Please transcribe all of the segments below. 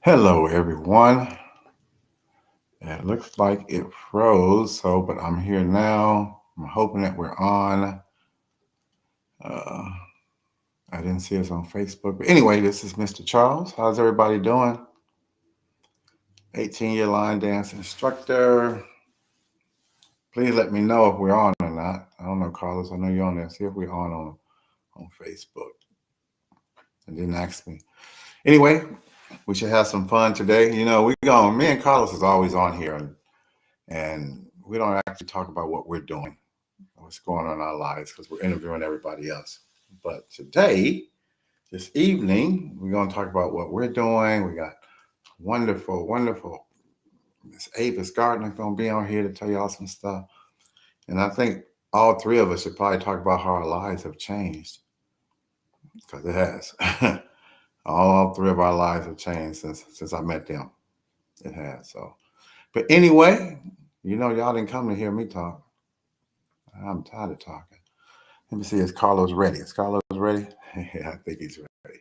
Hello, everyone. It looks like it froze, but I'm here now. I'm hoping that we're on. Uh, I didn't see us on Facebook. But anyway, this is Mr. Charles. How's everybody doing? 18-year line dance instructor. Please let me know if we're on or not. I don't know, Carlos. I know you're on there. See if we're on Facebook. And didn't ask me. Anyway, we should have some fun today. Me and Carlos is always on here, and we don't actually talk about what we're doing, what's going on in our lives, because we're interviewing everybody else. But today, this evening, we're going to talk about what we're doing. We got wonderful Miss Avis Gardner going to be on here to tell y'all some stuff. And I think all three of us should probably talk about how our lives have changed, because it has. All three of our lives have changed since I met them. It has. But anyway, y'all didn't come to hear me talk. I'm tired of talking. Let me see. Is Carlos ready? Is Carlos ready? Yeah, I think he's ready.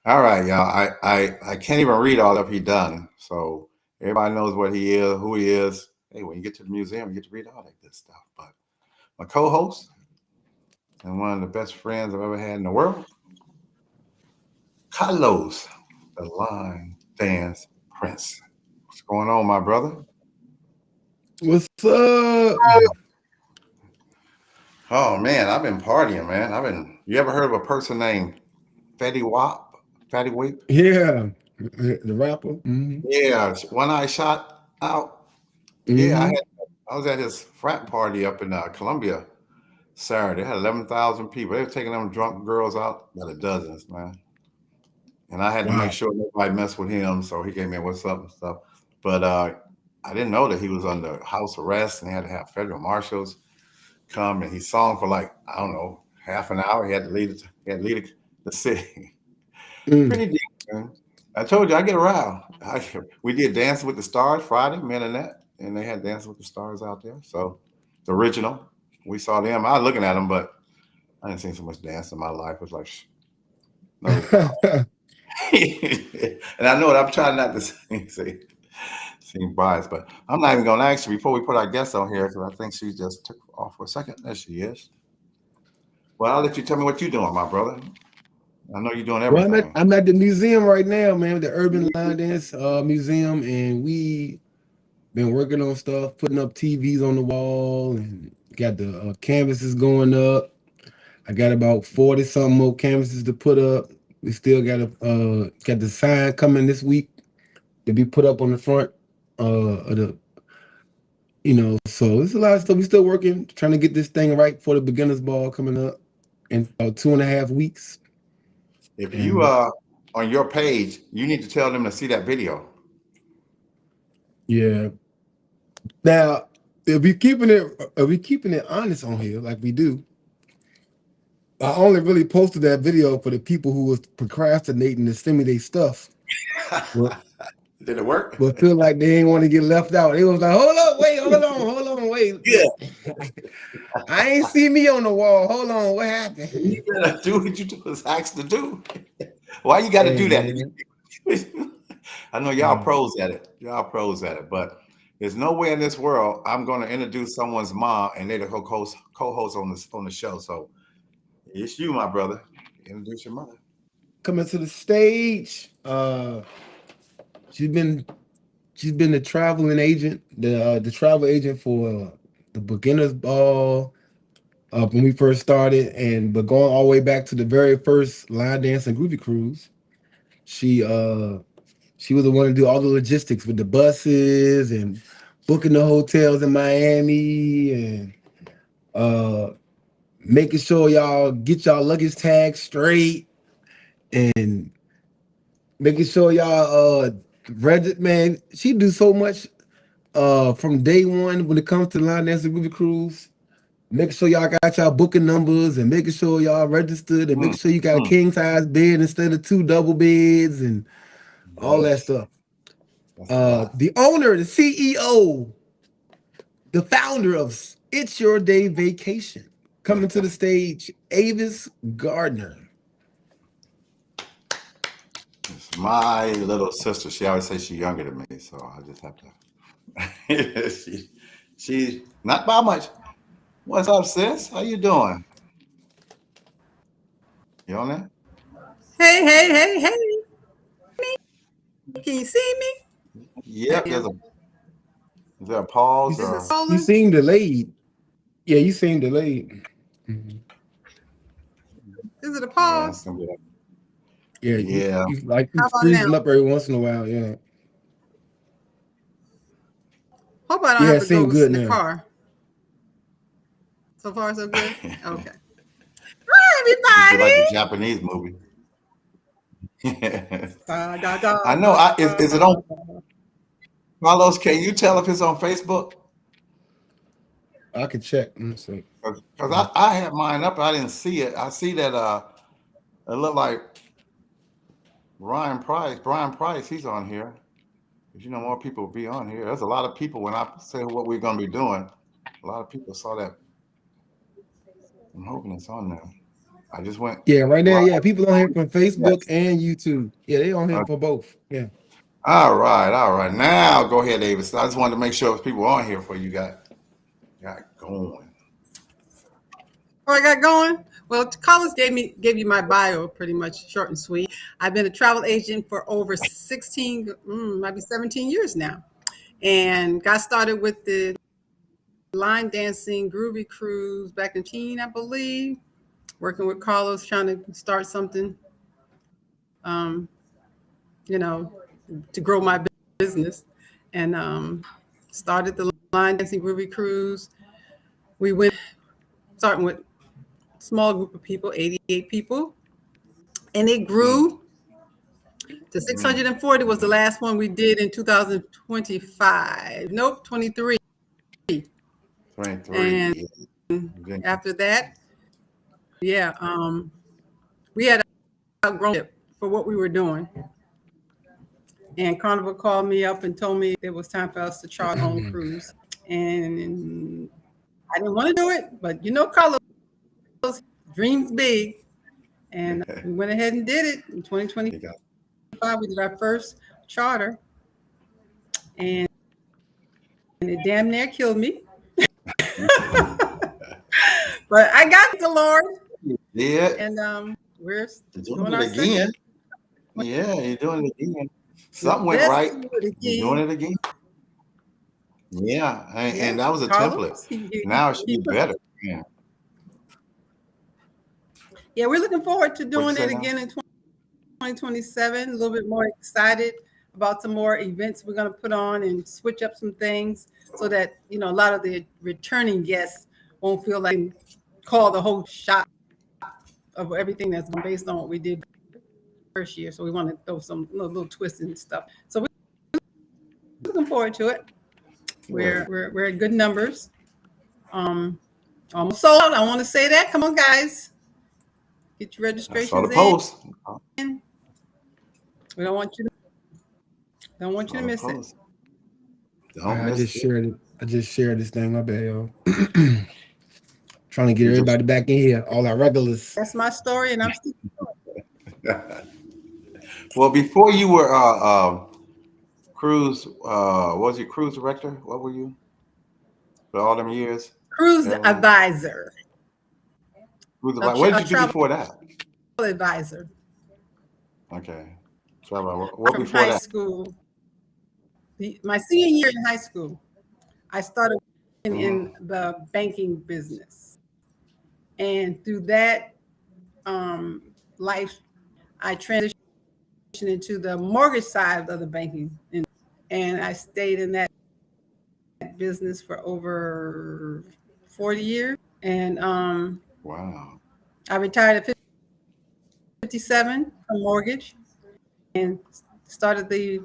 All right, y'all. I can't even read all of he done. So everybody knows what he is, who he is. Hey, when you get to the museum, you get to read all that good stuff. But my co-host and one of the best friends I've ever had in the world, Carlos, the line dance prince. What's going on, my brother? What's up? Oh man, I've been partying, man. You ever heard of a person named Fetty Wap? Fatty Weep? Yeah, the rapper. Mm-hmm. Yeah, one eye shot out. Yeah, Mm-hmm. I was at his frat party up in Columbia Saturday. They had 11,000 people. They were taking them drunk girls out by the dozens, man. And I had to make Wow. sure nobody messed with him, so he gave me a what's up and stuff. But I didn't know that he was under house arrest and he had to have federal marshals come, and he sung for like I don't know half an hour. He had to lead it. He had to lead the city. Mm. Pretty deep, man. I told you I get around. We did Dancing with the Stars Friday, men and that, and they had Dancing with the Stars out there. So the original, we saw them. I was looking at them, but I didn't see so much dance in my life. It was like no comment. And I know it. I'm trying not to seem biased, but I'm not even going to ask you before we put our guest on here because I think she just took off for a second. There she is. Well, I'll let you tell me what you're doing, my brother. I know you're doing Well, I'm at everything. I'm at the museum right now, man, the Urban Line Dance Museum, and we been working on stuff, putting up TVs on the wall, and got the canvases going up. I got about 40 something more canvases to put up. We still got the sign coming this week to be put up on the front of the so it's a lot of stuff. We still working, trying to get this thing right for the beginners ball coming up in about 2.5 weeks. If you And on your page, you need to tell them to see that video. yeah. Now, if we keeping it honest on here, like we do, I only really posted that video for the people who was procrastinating to send me their stuff. But Did it work? but feel like they ain't want to get left out. They was like, hold up, wait, hold on, wait. Yeah. I ain't see me on the wall. Hold on, what happened? You gotta do what you was asked to do. Why you got to Hey do that? man. I know y'all pros at it. Y'all pros at it, but there's no way in this world I'm going to introduce someone's mom and they're the co-host on the show. So it's you, my brother. Introduce your mother. Coming to the stage. She's been she's been the traveling agent, the travel agent for the beginners ball when we first started, and but going all the way back to the very first line dance and groovy cruise. She uh she was the one to do all the logistics with the buses and booking the hotels in Miami and uh making sure y'all get y'all luggage tags straight and making sure y'all man, she do so much from day one when it comes to line dancing movie cruise, making sure y'all got y'all booking numbers and making sure y'all registered and Mm, making sure you got a mm. king size bed instead of two double beds and all that Yes, stuff. that's a lot. The owner, the CEO, the founder of It's Your Day Vacation, coming to the stage, Avis Gardner. It's My little sister, she always says she's younger than me, so I just have to. She not by much. What's up, sis? How you doing? You on there? Hey, hey, hey, hey. Can you see me? Yep. Yeah. Is there a pause Is it or? You scrolling? seem delayed. Yeah, you seem delayed. Mhm. Is it a Yeah, it's pause? gonna be like, Yeah, yeah. you like you How about now? freezing up every once in a while. Yeah, Hope I don't yeah, have it to go seemed in good the now. car. So far, so good? Okay. Hi, You like the everybody. Japanese movie? Da, da, da, I know. da, Is it da, on da. Carlos? Can you tell if it's on Facebook? I could check. Let me see. Because I had mine up. I didn't see it. I see that it looked like Ryan Price. Brian Price. He's on here. If you know, more people will be on here. There's a lot of people when I say what we're gonna be doing. A lot of people saw that. I'm hoping it's on there. I just went Yeah, right now, live. yeah, people on here from Facebook Yes. and YouTube. Yeah, they on here for both. Yeah. All right, all right. Now go ahead, Avis. I just wanted to make sure if people on here before you got going. Oh, I got going. Well, Collins gave you my bio pretty much short and sweet. I've been a travel agent for over 16, might be 17 years now, and got started with the line dancing groovy cruise back in teen, I believe. Working with Carlos, trying to start something, um, you know, to grow my business, and started the line dancing groovy cruise. We went starting with small group of people, 88 people, and it Mm, grew to mm, 640 was the mm. last one we did in 2025. Nope, 23. 23. And Yeah. after that, yeah, we had outgrown it for what we were doing. And Carnival called me up and told me it was time for us to chart our own cruise. And I didn't want to do it, but Carlos dreams big. And we went ahead and did it in 2025. You got- We did our first charter, and it damn near killed me. But I got the Lord, Yeah, and we're you're doing doing our it second. again. Yeah, you're doing it again. We Something went best right. to do it You're doing again. it again. Yeah, and that Yes, was a template. Carlos. Now it should He be put. better. Yeah. Yeah, we're looking forward to What'd you doing say it now? again in 2027. A little bit more excited about some more events we're going to put on and switch up some things so that a lot of the returning guests won't feel like call the whole shot of everything that's based on what we did first year. So we want to throw some little twists and stuff. So we're looking forward to it. Great. We're at good numbers. Almost sold out. I want to say that. Come on, guys, get your I saw the registrations in. post. I We don't want you saw to the miss it. post. Don't I just miss it. shared it. I just shared this thing. My bad, y'all. Trying to get You just everybody back in here. All our regulars. That's my story, and I'm still. well before you were cruise was you cruise director? What were you for all them years? Cruise Airline? advisor, Cruise advisor. What did a you do travel before that? advisor Okay. Travel. What from before high that? school. My senior year in high school, I started in Mm-hmm. the banking business, and through that life, I transitioned into the mortgage side of the banking, and I stayed in that business for over 40 years. And Wow. I retired at 57 from mortgage and started the.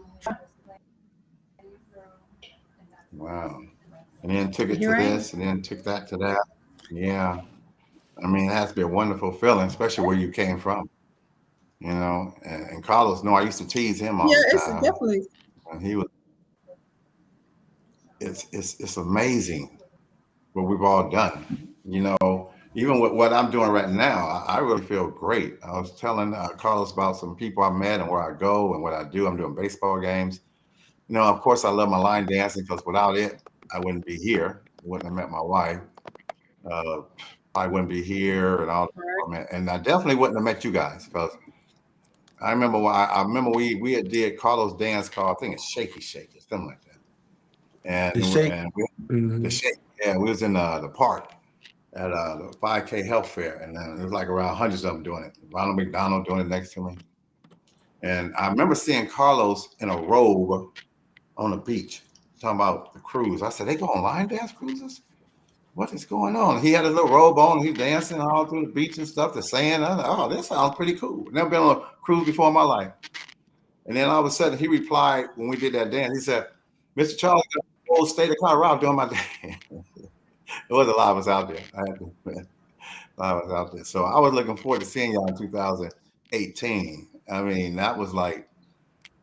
Wow. And then took And it to here I am. this and then took that to that. Yeah. I mean, it has to be a wonderful feeling, especially where you came from, and Carlos, no, I used to tease him all Yeah, the it's time. definitely. And he was, it's amazing what we've all done. even with what I'm doing right now, I really feel great. I was telling Carlos about some people I met and where I go and what I do. I'm doing baseball games. You know, of course, I love my line dancing because without it, I wouldn't be here. I wouldn't have met my wife. Uh, I wouldn't be here and all. Right. And I definitely wouldn't have met you guys because I remember I remember we had did Carlos dance called I think it's Shaky Shaky something like that. The And shake. the Mhm. shake, yeah, we was in the park at the 5K health fair, and there was like around hundreds of them doing it. Ronald McDonald doing it next to me, and I remember seeing Carlos in a robe on the beach talking about the cruise. I said, "They go on line dance cruises? What is going on?" He had a little robe on. He's dancing all through the beach and stuff. The sand. I thought, "Oh, this sounds pretty cool." Never been on a cruise before in my life. And then all of a sudden, he replied when we did that dance. He said, "Mr. Charles, the whole state of Colorado doing my dance." It was a lot of us out there. I had to admit, a lot of us out there. So I was looking forward to seeing y'all in 2018. I mean, that was like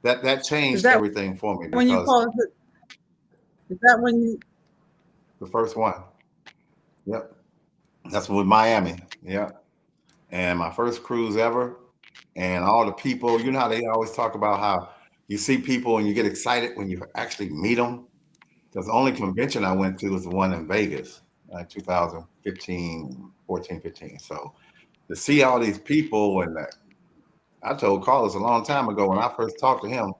that Is changed that everything for me when you because call it? Is that when you? the first one, yep, that's with Miami, yep, and my first cruise ever, and all the people. You know how they always talk about how you see people and you get excited when you actually meet them. Because the only convention I went to was the one in Vegas, 2015, 14, 15. So to see all these people and I told Carlos a long time ago when I first talked to him,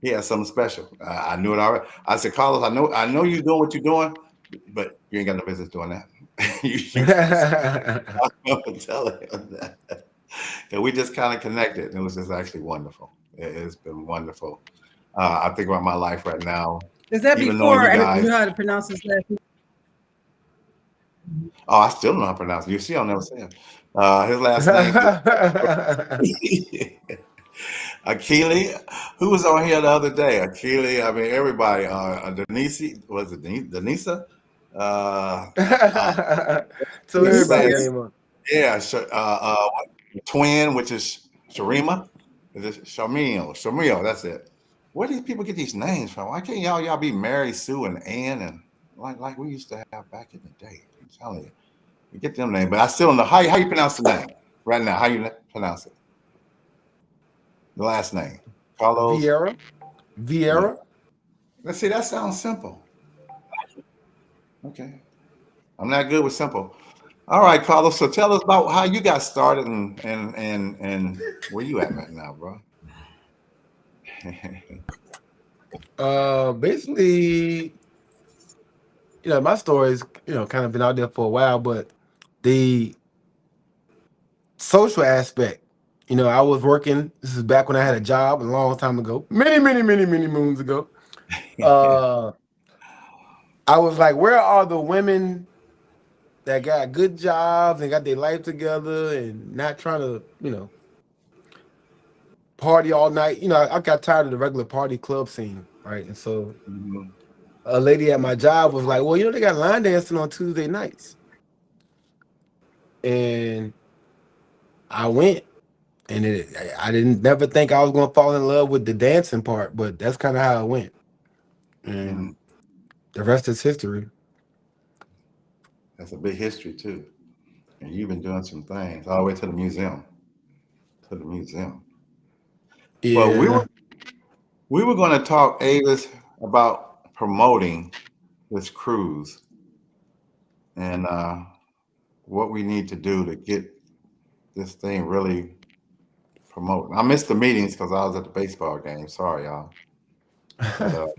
he had something special. I knew it already. I said, Carlos, I know you're doing what you're doing, but you ain't got no business doing that. you I remember telling him that. And we just kind of connected. And it was just actually wonderful. It's been wonderful. I think about my life right now, Is that even knowing before you I guys. knew how to pronounce his last name? Oh, I still don't know how to pronounce it. You see, I'll never say it. His last name is Akili. Who was on here the other day? Akili. I mean, everybody. Denise was it Denisa? Uh, uh, So it everybody says name up. yeah. Twin, which is Sharima. Is it Shamil? Shamil. That's it. Where do these people get these names from? Why can't y'all be Mary Sue and Ann and like we used to have back in the day? I'm telling you. You get them names, but I still don't know how you pronounce the name right now. How you pronounce it? The last name, Carlos. Vieira. Yeah. Vieira. Let's see. That sounds simple. Okay. I'm not good with simple. All right, Carlos. So tell us about how you got started and where you at right now, bro. Basically, my story's kind of been out there for a while, but the social aspect. I was working. This is back when I had a job a long time ago, many, many, many, many moons ago. Uh, I was like, where are the women that got good jobs and got their life together and not trying to, party all night? I got tired of the regular party club scene, right? And so Mhm. a lady at my job was like, well, they got line dancing on Tuesday nights. And I went. And I didn't never think I was gonna fall in love with the dancing part, but that's kind of how it went, and Mm, the rest is history. that's a big history too. And you've been doing some things all the way to the museum. To the museum. Well, Yeah. we were going to talk, Avis, about promoting this cruise and what we need to do to get this thing really promoted. I missed the meetings because I was at the baseball game. Sorry, y'all. But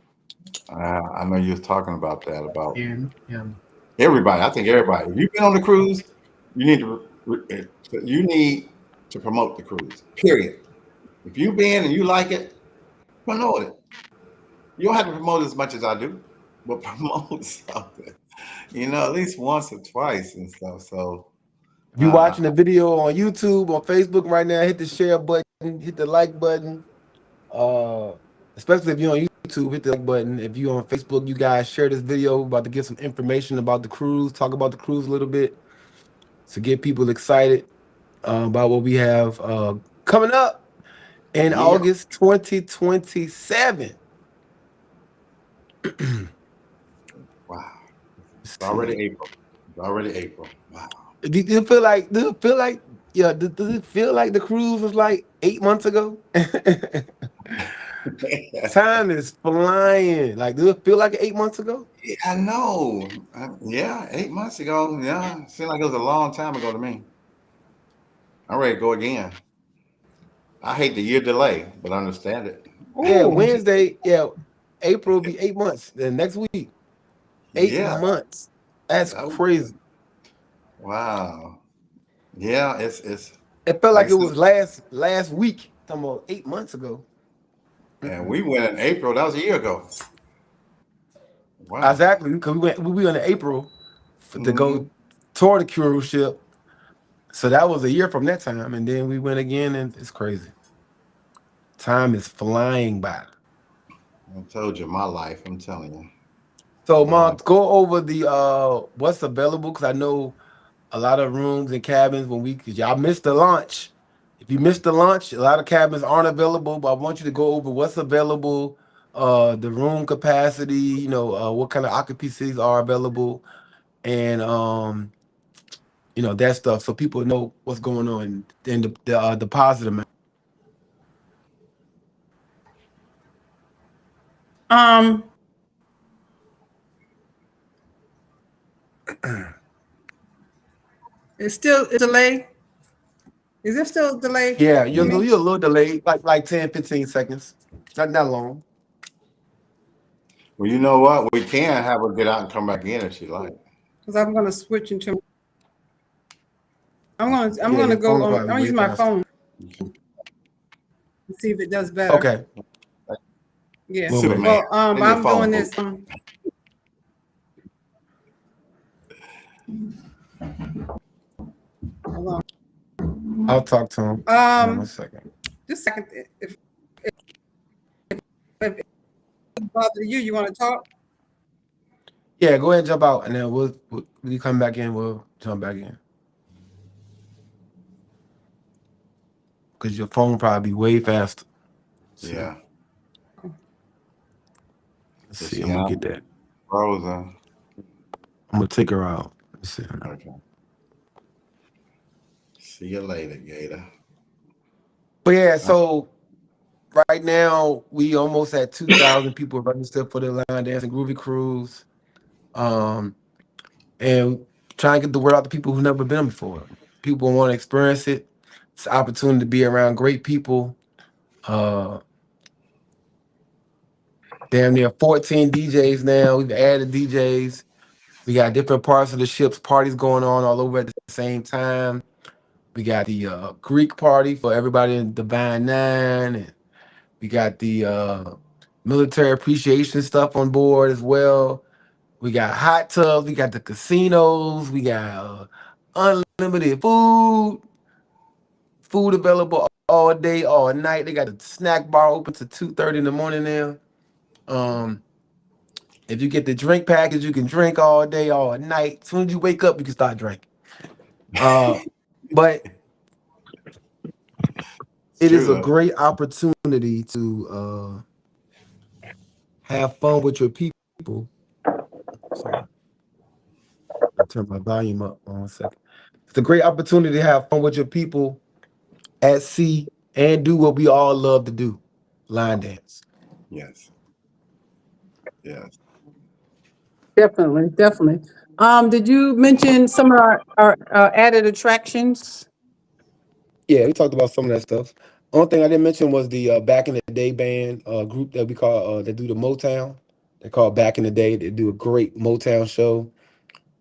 I know you was talking about that about Yeah. everybody. I think everybody. If you've been on the cruise, you need to you need to promote the cruise. Period. If you've been and you like it, promote it. You don't have to promote as much as I do, but promote something. At least once or twice and stuff. So, If you're watching the video on YouTube, on Facebook right now, hit the share button, hit the like button. Uh, Especially if you're on YouTube, hit the like button. If you're on Facebook, you guys share this video. We're about to get some information about the cruise, talk about the cruise a little bit to get people excited about what we have coming up in yeah, August 2027. wow. It's already See. April. It's already April. Wow. Do you feel like? Do it feel like? Yeah. Does it feel like the cruise was like 8 months ago? Time is flying. Like, do it feel like 8 months ago? Yeah, I know. Yeah, 8 months ago. Yeah, seemed like it was a long time ago to me. I'm ready to go again. I hate the year delay, but I understand it. Yeah, Oh, Wednesday. Yeah, April will be 8 months. Then next week, eight Yeah, months. That's that was, crazy. wow. Yeah, it's It felt like like I it said, was last week. Talking about 8 months ago. and Mm-mm. we went in April. That was a year ago. Wow. Exactly, because we went in April to Hmm. go tour the cruise ship. So that was a year from that time, and then we went again, and it's crazy. Time is flying by. I told you my life. I'm telling you, So, my Mom, life. go over the what's available because I know a lot of rooms and cabins when cause y'all missed the launch. If you missed the launch, a lot of cabins aren't available. But I want you to go over what's available, the room capacity, what kind of occupancies are available, and that stuff, so people know what's going on and the positive. um, it's delay. Is there still a delay? Yeah, You Yeah. mean? you're a little delayed, like 10, 15 seconds. Not that long. Well, you know what? We can have her get out and come back in if she like. Because I'm going to switch into. I'm Yeah, gonna your go phone on. I'm probably gonna way use my faster. phone and see if it does better. Okay, Yeah. we'll See what, wait. man? Well, In your I'm phone doing booth. this. Hold on. I'll talk to him. Hold on one Um, second. just a second. If it bother you, you want to talk? Yeah, go ahead and jump out, and then we come back in. We'll jump back in because your phone probably be way faster. See, Yeah. let's Is see. she I'm gonna out? get that. Frozen. I'm gonna take her out. Let's see. Okay. See you later, Gator. But yeah, Uh, so right now we almost at 2,000 people registered for the line dance and groovy cruise. Um, and trying to get the word out to people who've never been before. People want to experience it. It's an opportunity to be around great people. Uh, damn near 14 DJs now. We've added DJs. We got different parts of the ship's parties going on all over at the same time. We got the Greek party for everybody in Divine Nine, and we got the military appreciation stuff on board as well. We got hot tubs. We got the casinos. We got unlimited food available all day, all night. They got a snack bar open to 2:30 in the morning now. Um, if you get the drink package, you can drink all day, all night. As soon as you wake up, you can start drinking. Uh, but it's it is true a though. great opportunity to have fun with your people. Sorry, I turn my volume up. One second. It's a great opportunity to have fun with your people at sea and do what we all love to do, line dance. Yes. Yes. Definitely, definitely. Did you mention some of our added attractions? Yeah, we talked about some of that stuff. Only thing I didn't mention was the back in the day band group that we call that do the Motown. They call it Back in the Day. They do a great Motown show.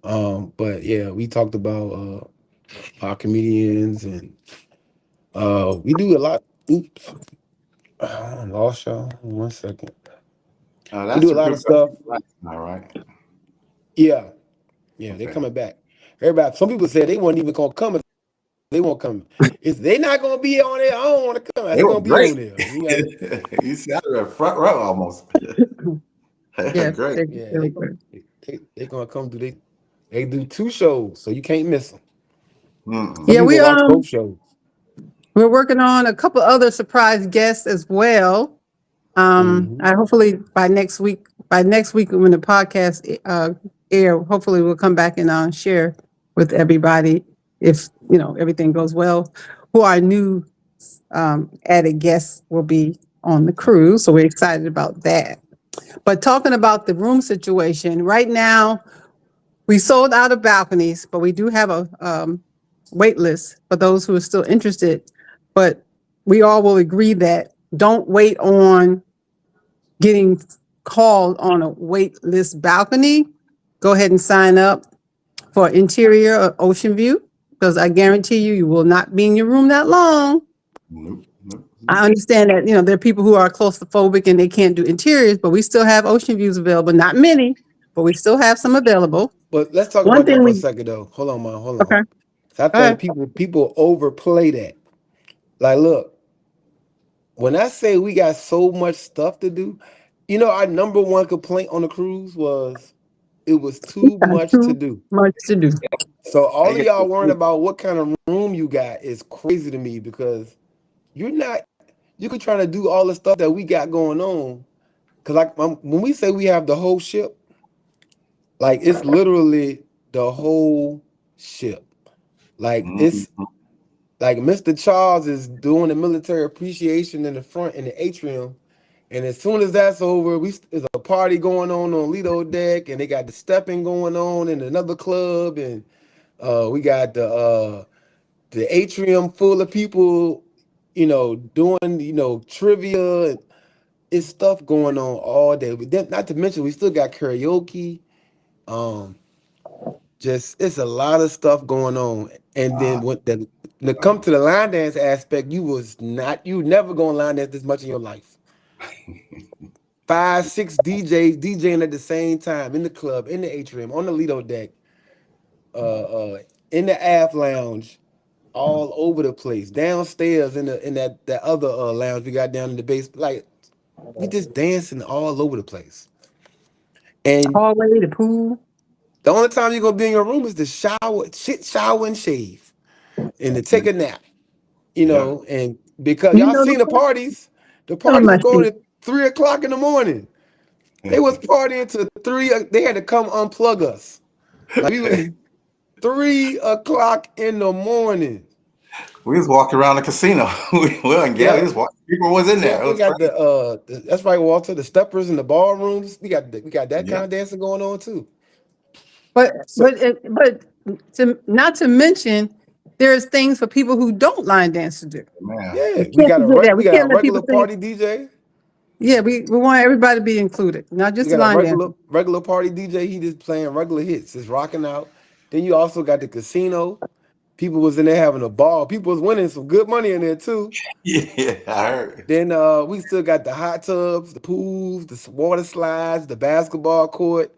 But yeah, we talked about our comedians and we do a lot. Oops, I lost y'all. One second. We That's do a the lot people of stuff. last night, right? Yeah, yeah, they're Okay. coming back. Everybody, some people said they weren't even gonna come. They won't come. It's they not gonna be on there. I don't want to come. They They're were gonna be great. on there. You got You see, I was in front row almost. They were Yes, great. yeah. They gonna come do they do two shows, so you can't miss them. Some Mm-mm. yeah. people watch both shows. We're working on a couple other surprise guests as well. Hmm. I hopefully by next week when the podcast air, hopefully we'll come back and share with everybody. if everything goes well, who our new added guests will be on the cruise. So we're excited about that. But talking about the room situation, right now we sold out of balconies, but we do have a wait list for those who are still interested. But we all will agree that don't wait on getting called on a wait list balcony. Go ahead and sign up for interior or ocean view, because I guarantee you, you will not be in your room that long. Nope, nope, I nope. understand that, there are people who are claustrophobic and they can't do interiors, but we still have ocean views available. Not many, but we still have some available. But let's talk One about that thing for a we second though. Hold on, man. Hold okay, on. I go ahead. think people overplay that. Like, look, when I say we got so much stuff to do, our number one complaint on the cruise was it was We too got much to too do. much to do. So all They of get y'all worrying about what kind of room you got is crazy to me because you're not. You could try to do all the stuff that we got going on. Cause when we say we have the whole ship, like it's literally the whole ship. Like Mhm. it's like Mr.Charles is doing the military appreciation in the front in the atrium. And as soon as that's over, there's a party going on Lido deck, and they got the stepping going on in another club, and we got the atrium full of people, doing trivia. And it's stuff going on all day. But then, not to mention, we still got karaoke. Um, just it's a lot of stuff going on. And then Ah, when it come to the line dance aspect, you never gonna line dance this much in your life. 5, 6 DJs DJing at the same time in the club, in the atrium, on the Lido deck, in the aft lounge, all over the place. Downstairs in that other lounge we got down in the base. Like we just dancing all over the place. And Hallway, the pool. the only time you're gonna be in your room is to shower and shave, and to take a nap. yeah. And because You y'all know the seen pool. the Tell me parties my was going shit. at 3 o'clock in the morning. They was partying to 3. They had to come unplug us. Like we was 3 o'clock in the morning. We was walking around the casino. We weren't gay. We Yep. just walked. People was in there. Yep. It We was got crazy. that's right, Walter, the steppers in the ballrooms. We got that Yeah, kind of dancing going on too. But So but not to mention, there's things for people who don't line dance to do. man. We yeah, can't forget that. we We got a can't let regular people think. party DJ. Yeah, we want everybody to be included, not We just the got a line dancers. regular party DJ. He just playing regular hits, just rocking out. Then you also got the casino. People was in there having a ball. People was winning some good money in there too. Yeah, I heard. Then we still got the hot tubs, the pools, the water slides, the basketball court.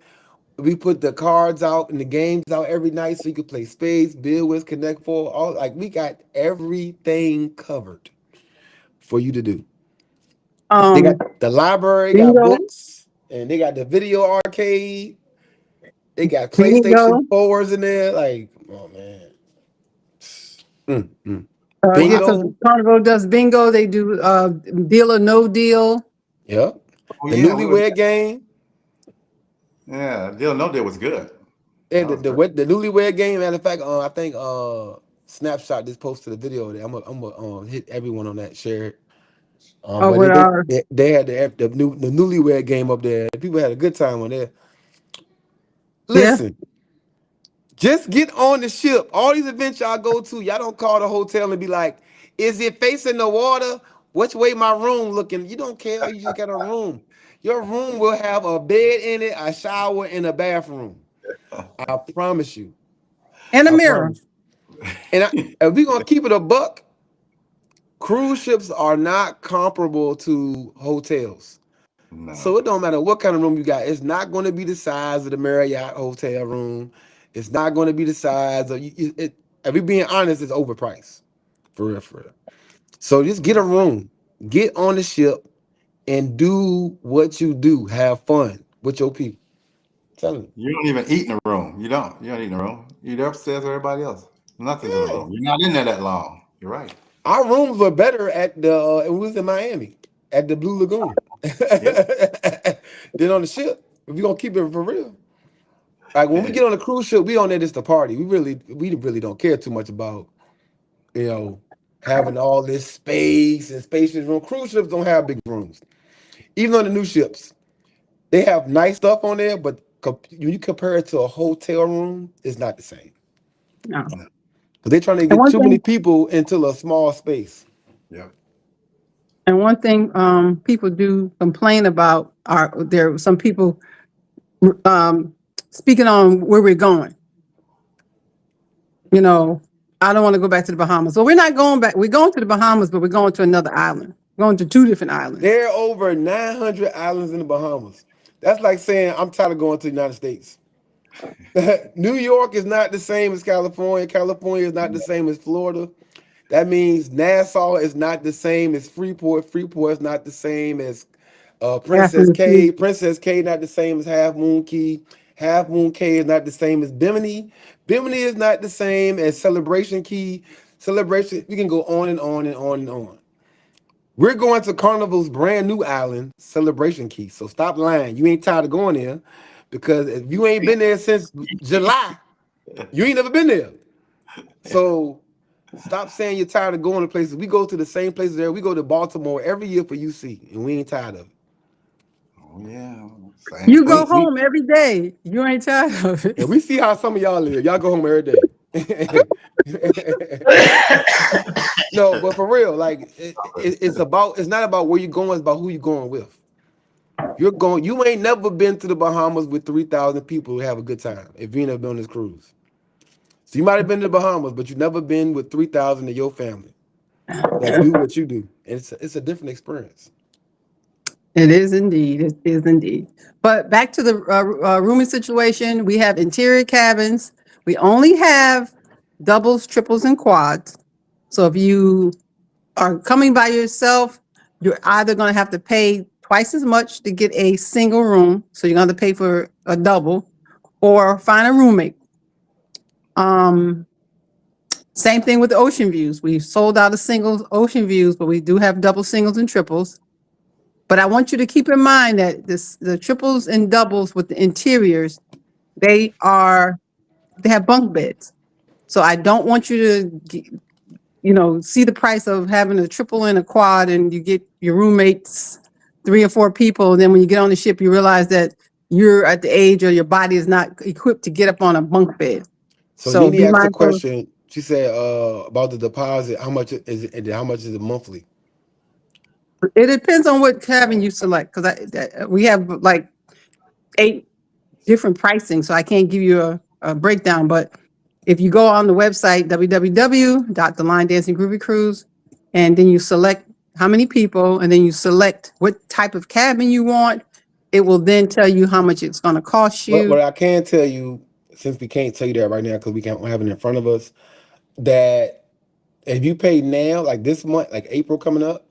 We put the cards out and the games out every night so you could play spades, billiards, connect four. All like we got everything covered for you to do. They got Um, the library, got bingo, books, and they got the video arcade. They got PlayStation bingo. 4s in there. Like, oh man. Mm. Yeah, because Bingo. Carnival does bingo. They do deal or no deal. Yep. Oh The yeah, we were newlywed game. there. Yeah, Deal No Deal was good. Yeah, That was great. the newlywed game. Matter of fact, I think Snapshot just posted a video there. I'm gonna hit everyone on that, share it. But With our they had the newlywed game up there. People had a good time on there. yeah. Listen, just get on the ship. All these events y'all go to, y'all don't call the hotel and be like, "Is it facing the water? Which way my room looking?" You don't care. You just got a room. Your room will have a bed in it, a shower, and a bathroom. I promise you. And a I mirror. promise. If we gonna keep it a buck, cruise ships are not comparable to hotels. So No. it don't matter what kind of room you got. It's not going to be the size of the Marriott hotel room. It's not going to be the size of if we being honest, it's overpriced. For real, for real. So just get a room, get on the ship, and do what you do. Have fun with your people. Tell them. You don't even eat in a room. You don't. You don't eat in a room. You're upstairs with everybody else. Nothing's in the Yeah. room. You're not in there that long. You're right. Our rooms were better at the it was in Miami at the Blue Lagoon Yeah. than on the ship. If we gonna keep it for real. Like when we get on a cruise ship, we on there just to party. We really don't care too much about, you know, having all this space and spacious room. Cruise ships don't have big rooms. Even on the new ships, they have nice stuff on there, but when you compare it to a hotel room, it's not the same. No. But they're trying to And get one too many thing, people into a small space. Yep. and one thing, people do complain about are there are some people speaking on where we're going. You know, I don't want to go back to the Bahamas. Well, we're not going back. We're going to the Bahamas, but we're going to another island. We're going to two different islands. There are over 900 islands in the Bahamas. That's like saying I'm tired of going to the United States. New York is not the same as California. California is not the same as Florida. That means Nassau is not the same as Freeport. Freeport is not the same as Princess Definitely. Cay. Princess Cay not the same as Half Moon Cay. Half Moon Cay is not the same as Bimini. Bimini is not the same as Celebration Key. Celebration, we can go on and on and on and on. We're going to Carnival's brand new island, Celebration Key. So stop lying. You ain't tired of going there because if you ain't been there since July, you ain't never been there. So stop saying you're tired of going to places. We go to the same places there. We go to Baltimore every year for UC, and we ain't tired of it. Oh yeah. Same You go place. home every day. You ain't tired of And it. we see how some of y'all live. Y'all go home every day. No, but for real, like it's not about where you're going, it's about who you're going with. You ain't never been to the Bahamas with 3,000 people who have a good time if you ain't never been on this cruise. So you might have been to the Bahamas, but you've never been with 3,000 of your family that do what you do. And it's a different experience. It is indeed. It is indeed. But back to the rooming situation, we have interior cabins. We only have doubles, triples, and quads. So if you are coming by yourself, you're either going to have to pay twice as much to get a single room. So you're going to have to pay for a double or find a roommate. Um, Same thing with the ocean views. We've sold out of singles ocean views, but we do have double singles and triples. But I want you to keep in mind that the triples and doubles with the interiors, they have bunk beds. So I don't want you to see the price of having a triple and a quad and you get your roommates, 3 or 4 people. And then when you get on the ship, you realize that you're at the age or your body is not equipped to get up on a bunk bed. So So Nene be asked a mindful. question. She said about the deposit, how much is it and how much is it monthly? It depends on what cabin you select because we have like 8 different pricing, so I can't give you a breakdown. But if you go on the website www.theline dancing groovy cruise, and then you select how many people, and then you select what type of cabin you want, it will then tell you how much it's going to cost What you. I can tell you, since we can't tell you that right now because we can't have it in front of us, that if you pay now, like this month, like April coming up,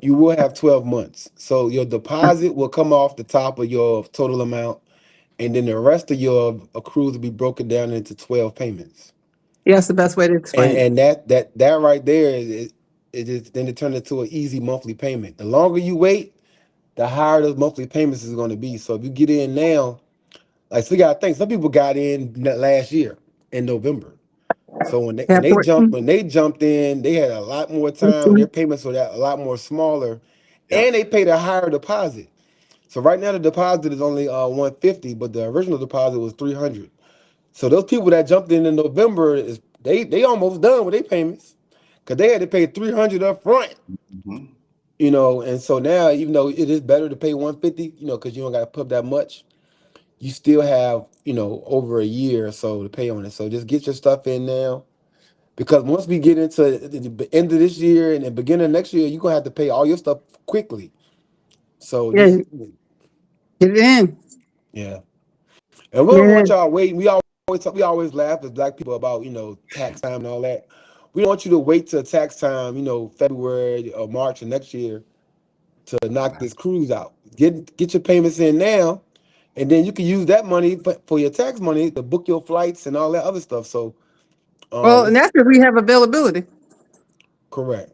you will have 12 months. So your deposit will come off the top of your total amount, and then the rest of your accruals will be broken down into 12 payments. That's the best way to explain it. And that right there it is then it turns into an easy monthly payment. The longer you wait, the higher those monthly payments is going to be. So if you get in now, like so you gotta think, some people got in last year in November. So when they when Yeah, they jumped 14. when they jumped in, they had a lot more time. Their payments were a lot more smaller, Yep. and they paid a higher deposit. So right now the deposit is only 150, but the original deposit was 300. So those people that jumped in November they almost done with their payments because they had to pay 300 up front. Mhm. And so now even though it is better to pay 150, because you don't got to put up that much, you still have over a year or so to pay on it. So just get your stuff in now. Because once we get into the end of this year and the beginning of next year, you're gonna have to pay all your stuff quickly. So Yeah, just get it in. yeah. And we Get don't it want in. y'all waiting. We always laugh as black people about, tax time and all that. We don't want you to wait till tax time, February or March of next year to knock this cruise out. Get your payments in now, and then you can use that money for your tax money to book your flights and all that other stuff. So Well, and it's that's if we have availability. correct.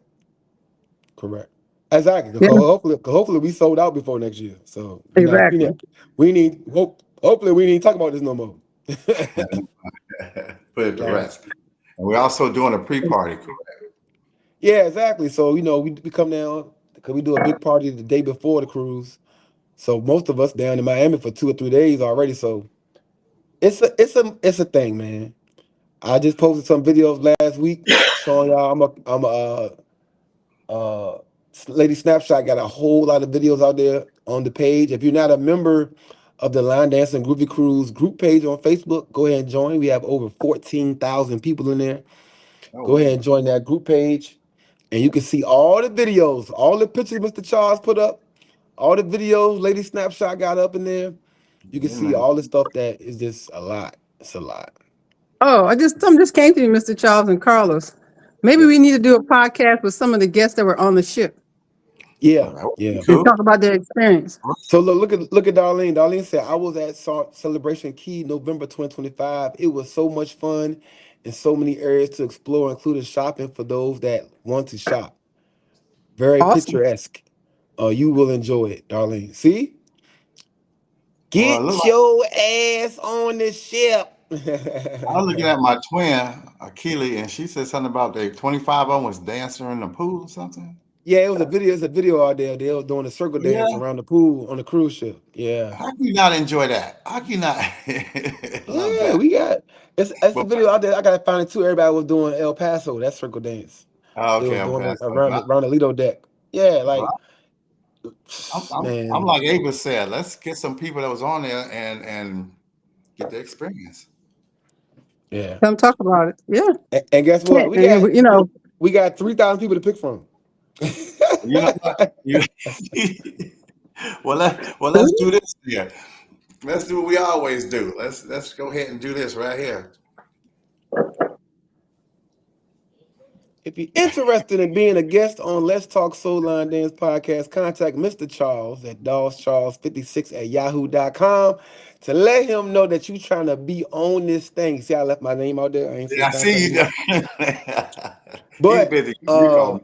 Correct. Exactly. Yeah, Hopefully we sold out before next year. So exactly. we need hope. Hopefully, we ain't talking about this no more. Put it to Like, rest. And we're also doing a pre-party, correct? yeah, exactly. So we come down because we do a big party the day before the cruise. So most of us down in Miami for 2 or 3 days already. So it's a thing, man. I just posted some videos last week showing y'all uh Lady Snapshot got a whole lot of videos out there on the page. If you're not a member of the Line Dance and Groovy Cruise group page on Facebook, go ahead and join. We have over 14,000 people in there. Oh, Go ahead and join that group page, and you can see all the videos, all the pictures Mr. Charles put up, all the videos Lady Snapshot got up in there. You can yeah, see man. all the stuff that is just a lot. It's a lot. Oh, something just came to me, Mr. Charles and Carlos. Maybe Yes. we need to do a podcast with some of the guests that were on the ship Yeah, That would be yeah. and cool. talk about their experience. So look at Darlene. Darlene said I was at Celebration Key November 2025. It was so much fun and so many areas to explore, including shopping for those that want to shop. Very Awesome. picturesque. You will enjoy it, Darlene. See? Well, it look Get like your ass on the ship. I was looking at my twin, Akili, and she said something about the 25 of them was dancing in the pool or something. Yeah, it was a video. It's a video out there. They were doing a circle dance Yeah. around the pool on the cruise ship. Yeah. How can you not enjoy that? How can you not love Yeah, that? we got it's the But, video out there. I gotta find it too. Everybody was doing El Paso, that circle dance. oh, They okay, was I'm doing it past that. around the Lido deck. Yeah, But like I'm man, like Avis said, let's get some people that was on there and get the experience. yeah. Come talk about it. Yeah. And guess what? And, you know, We got 3,000 people to pick from. You know what? You, let's do this here. Let's do what we always do. Let's go ahead and do this right here. If you're interested in being a guest on Let's Talk Soul Line Dance podcast, contact Mr. Charles at dawscharles56@yahoo.com to let him know that you're trying to be on this thing. See, I left my name out there. I ain't say Yeah, I contact see me. you. He's But busy. You call me.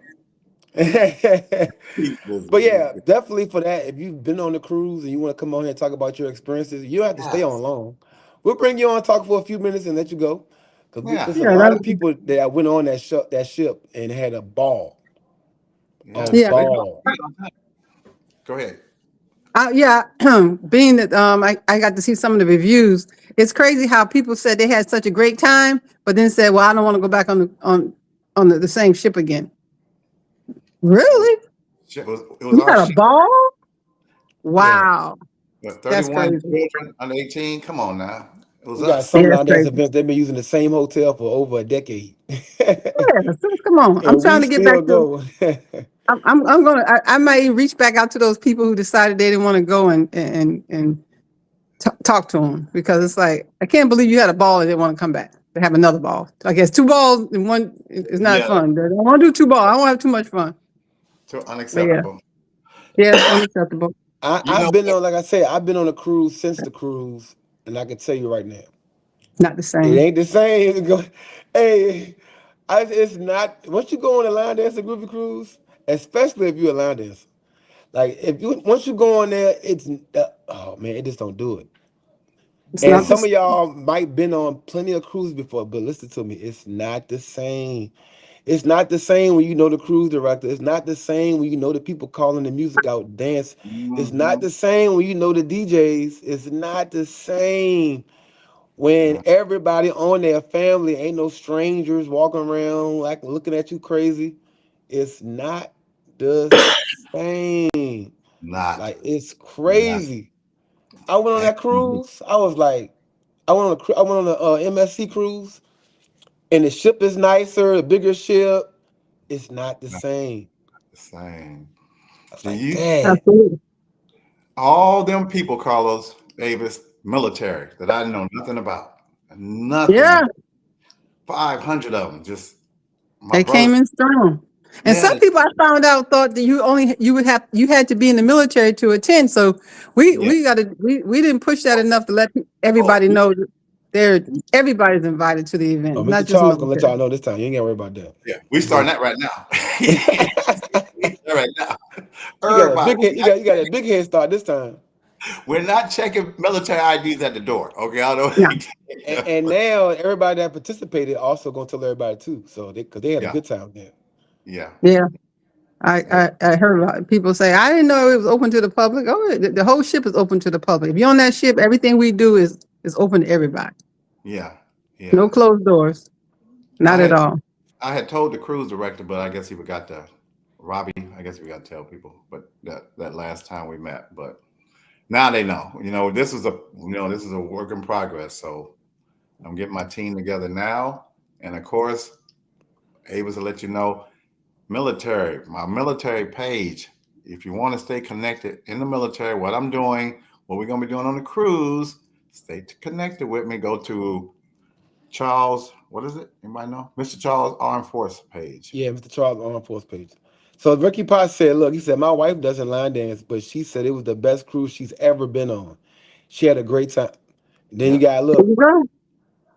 He's busy. but yeah, definitely for that. If you've been on the cruise and you want to come on here and talk about your experiences, you don't have to stay on Yes. long. We'll bring you on, talk for a few minutes, and let you go. Because Yeah. there's a yeah, lot of people that went on that ship and had a ball. A Yeah. Yeah. ball. Go ahead. Yeah, being that I got to see some of the reviews, it's crazy how people said they had such a great time, but then said, "Well, I don't want to go back on the same ship again." Really? It was You our had a ship. ball? Yeah. Wow, But that's 31 crazy. children under 18. Come on now. It was We got us. some Yeah, that's line dance crazy. events. They've been using the same hotel for over a decade. Yeah, so come on. I'm And we trying to get still back to. go. I'm gonna. I might reach back out to those people who decided they didn't want to go and talk to them, because it's like I can't believe you had a ball and didn't want to come back to have another ball. I guess two balls in one is not Yeah. fun. I want to do two balls. I won't have too much fun. So But yeah, unacceptable. yeah, unacceptable. You know, I've been on, like I said, I've been on a cruise since the cruise, and I can tell you right now, Not the it same. ain't the same. Hey, it's not. Once you go on a line dance and groupie cruise, especially if you're a line dancer, like if you once you go on there, it's oh man, it just don't do it. It's And not the some of same. y'all might been on plenty of cruises before, but listen to me, it's not the same. It's not the same when you know the cruise director. It's not the same when you know the people calling the music out, dance. It's not mhm. the same when you know the DJs. It's not the same when everybody on their family ain't no strangers walking around like looking at you crazy. It's not the same. Not, Like it's not. crazy. I went on And that cruise. I was like, I went on the MSC cruise, and the ship is nicer, a bigger ship. It's not the not same. the same. I was Do like, you dang. Absolutely. all them people, Carlos Davis, military that I know nothing about, nothing Yeah, about. 500 of them. Just my they brother. came in strong. And some Yeah, people I found out thought that you had to be in the military to attend. So yeah. we didn't push that enough to let Oh, everybody know that everybody's invited to the Oh, event, Mr. not just Charles gonna let military. y'all know this time. You ain't gotta worry about that. yeah. We starting that right now. We starting right now. You got a Everybody. you got a big head start this time. We're not checking military IDs at the door. Okay, I don't Yeah. know. And now everybody that participated also gonna tell everybody too. So because they had a Yeah, good time there. yeah. Yeah. I heard a lot of people say, I didn't know it was open to the public. Oh, the whole ship is open to the public. If you're on that ship, everything we do is open to everybody. Yeah, No yeah. closed doors. I Not at had all. I had told the cruise director, but I guess he forgot to Robbie. I guess we got to tell people. But that last time we met, but now they know. This is a work in progress. So I'm getting my team together now, and of course, Avis will let you know my military page. If you want to stay connected in the military, what I'm doing, what we're gonna be doing on the cruise, stay connected with me. Go to Charles, what is it? Anybody know? Mr. Charles Armed Force page. Yeah, Mr. Charles Armed Force page. So Ricky Potts said, look, he said, my wife doesn't line dance, but she said it was the best cruise she's ever been on. She had a great time. Then you Yeah. got There look, you go.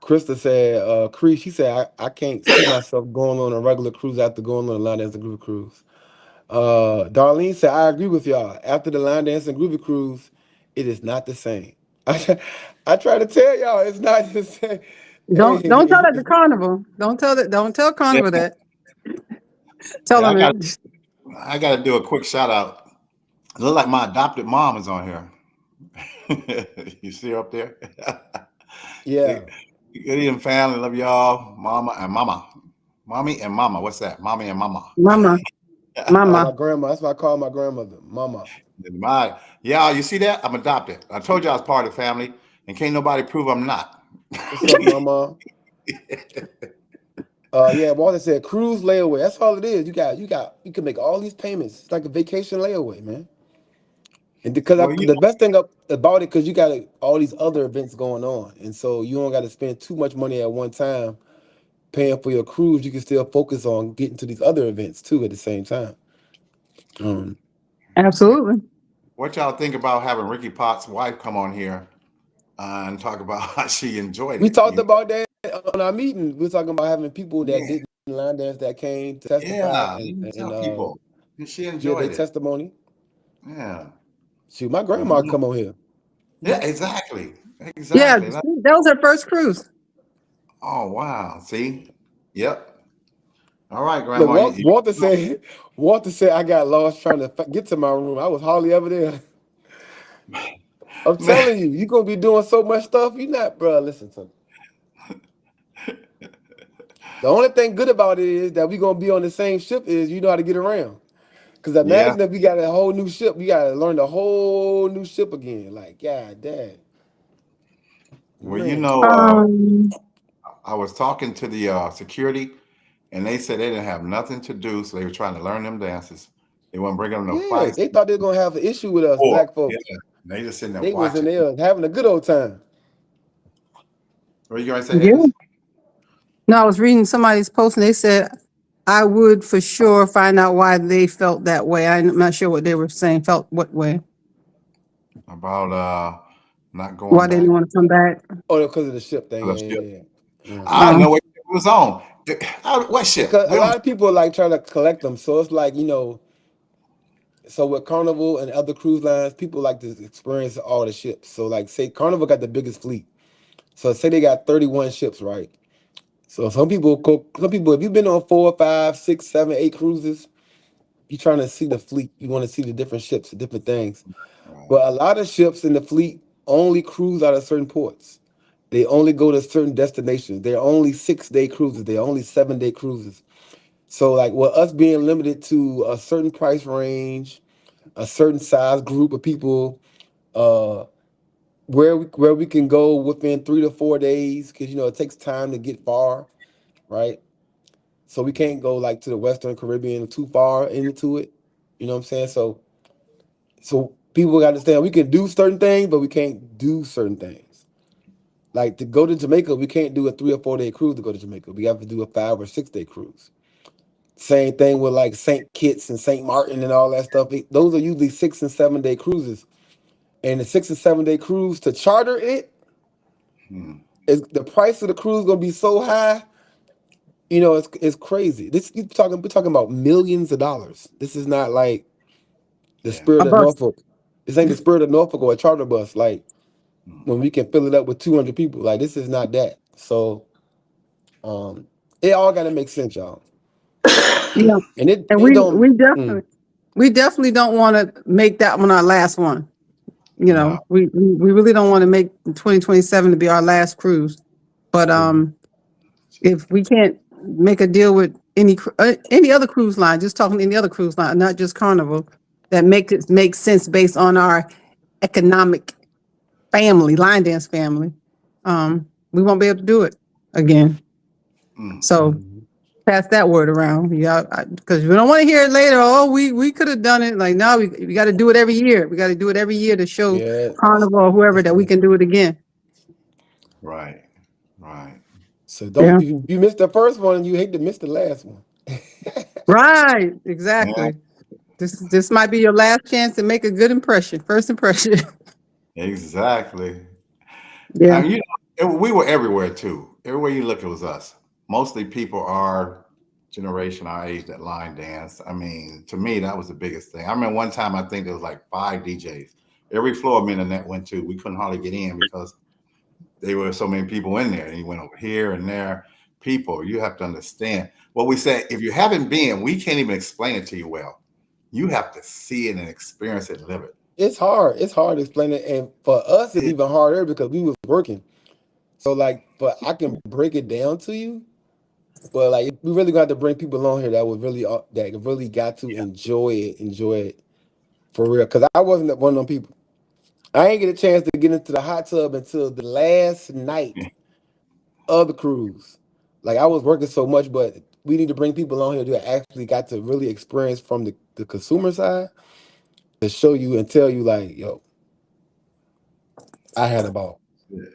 Krista said, Cree, she said, I can't see myself going on a regular cruise after going on a line dance and groovy cruise. Darlene said, I agree with y'all. After the line dance and groovy cruise, it is not the same. I try to tell y'all it's not the same. Don't tell that to Hey, Carnival. Don't tell Yeah, Carnival that. Tell yeah, them I gotta do a quick shout out. It look like my adopted mom is on here. You see her up there? See, yeah. good evening, family. Love y'all, mama and mama. Mommy and mama. What's that? Mommy and mama. Mama, Oh, Mama. my grandma. That's what I call my grandmother, Mama. Yeah, you see that? I'm adopted. I told you I was part of the family, and can't nobody prove I'm not. What's up, Mama? Yeah, Walter said cruise layaway. That's all it is. You can make all these payments. It's like a vacation layaway, man. And because Well, you the best thing about it, because you got all these other events going on, and so you don't got to spend too much money at one time paying for your cruise. You can still focus on getting to these other events too at the same time. Um, Absolutely. what y'all think about having Ricky Potts' wife come on here and talk about how she enjoyed we it? talked about that on our meeting. We were talking about having people that Yeah, didn't line dance that came to testify yeah. and You and tell uh, people she give their enjoyed it. testimony. Yeah, Shoot, my so grandma come on here. yeah, exactly, Yeah, exactly. that was her first cruise. Oh wow, see, yep. All right, Look, Grandma. Walter said I got lost trying to get to my room. I was hardly ever there. I'm Man, telling you, you're gonna be doing so much stuff. You not, bro. Listen to me. The only thing good about it is that we gonna be on the same ship. Is you know how to get around. Cause yeah. imagine if we got a whole new ship, we gotta learn the whole new ship again. Like, God damn, Well, man. Um, I was talking to the security, and they said they didn't have nothing to do, so they were trying to learn them dances. They weren't bringing them no Yeah, fights. they thought they were gonna have an issue with us, Or black yeah, folks. they just sitting there They was in watching. there having a good old time. What are you going to say, yeah. Avis? No, I was reading somebody's post and they said I would for sure find out why they felt that way. I'm not sure what they were saying. Felt what way? About not going Why they back didn't want to come back? Oh, because of the ship to thing. the Yeah, ship. yeah, yeah. I don't Um, know what ship it was on. What ship? Because a We don't. lot of people like trying to collect them, so it's like so with Carnival and other cruise lines, people like to experience all the ships. So like, say Carnival got the biggest fleet. So say they got 31 ships, right? So some people, if you've been on 4, 5, 6, 7, 8 cruises, you're trying to see the fleet. You want to see the different ships, the different things. Right. But a lot of ships in the fleet only cruise out of certain ports. They only go to certain destinations. They're only 6-day cruises. They're only 7-day cruises. So like with us being limited to a certain price range, a certain size group of people, uh, where we can go within 3 to 4 days, because it takes time to get far, right? So we can't go like to the Western Caribbean too far into it. You know what I'm saying? So people got to understand we can do certain things, but we can't do certain things. Like to go to Jamaica, we can't do a 3 or 4 day cruise to go to Jamaica. We have to do a 5 or 6 day cruise. Same thing with like St. Kitts and St. Martin and all that stuff. Those are usually 6 and 7 day cruises. And the 6 and 7 day cruise to charter it Hmm. is the price of the cruise gonna be so high. It's crazy. We're talking about millions of dollars. This is not like the Yeah. Spirit a of bus. Norfolk. This ain't the Spirit of Norfolk or a charter bus. Like Mm. when we can fill it up with 200 people. Like this is not that. So it all got to make sense, y'all. Yeah. And it And it we don't. we definitely don't want to make that one our last one. You No. know, we really don't want to make 2027 to be our last cruise. But if we can't make a deal with any other cruise line, just talking any other cruise line, not just Carnival, that makes sense based on our economic family, line dance family, we won't be able to do it again. Mm. So pass that word around, yeah, because we don't want to hear it later. Oh, we could have done it. Like, no, we got to do it every year. We got to do it every year to show Yeah. Carnival or whoever that we can do it again. Right. Right. So don't Yeah, you miss the first one, you hate to miss the last one. right, Yeah. exactly. This might be your last chance to make a good impression, first impression. Exactly. Yeah, We were everywhere too. Everywhere you look, it was us. Mostly people our generation, our age that line dance. I mean, to me, that was the biggest thing. I remember one time I think there was like 5 DJs. Every floor me and Annette went to, we couldn't hardly get in because there were so many people in there. And you went over here and there. People, you have to understand what we say. If you haven't been, we can't even explain it to you well. You have to see it and experience it and live it. It's hard. It's hard to explain it, and for us, it's even harder because we was working. So like, but I can break it down to you. But like, we really got to bring people on here that would really that really got to enjoy it for real. Because I wasn't one of them people. I ain't get a chance to get into the hot tub until the last night of the cruise. Like I was working so much, but we need to bring people on here that actually got to really experience from the consumer side to show you and tell you like, yo, I had a ball. Yeah.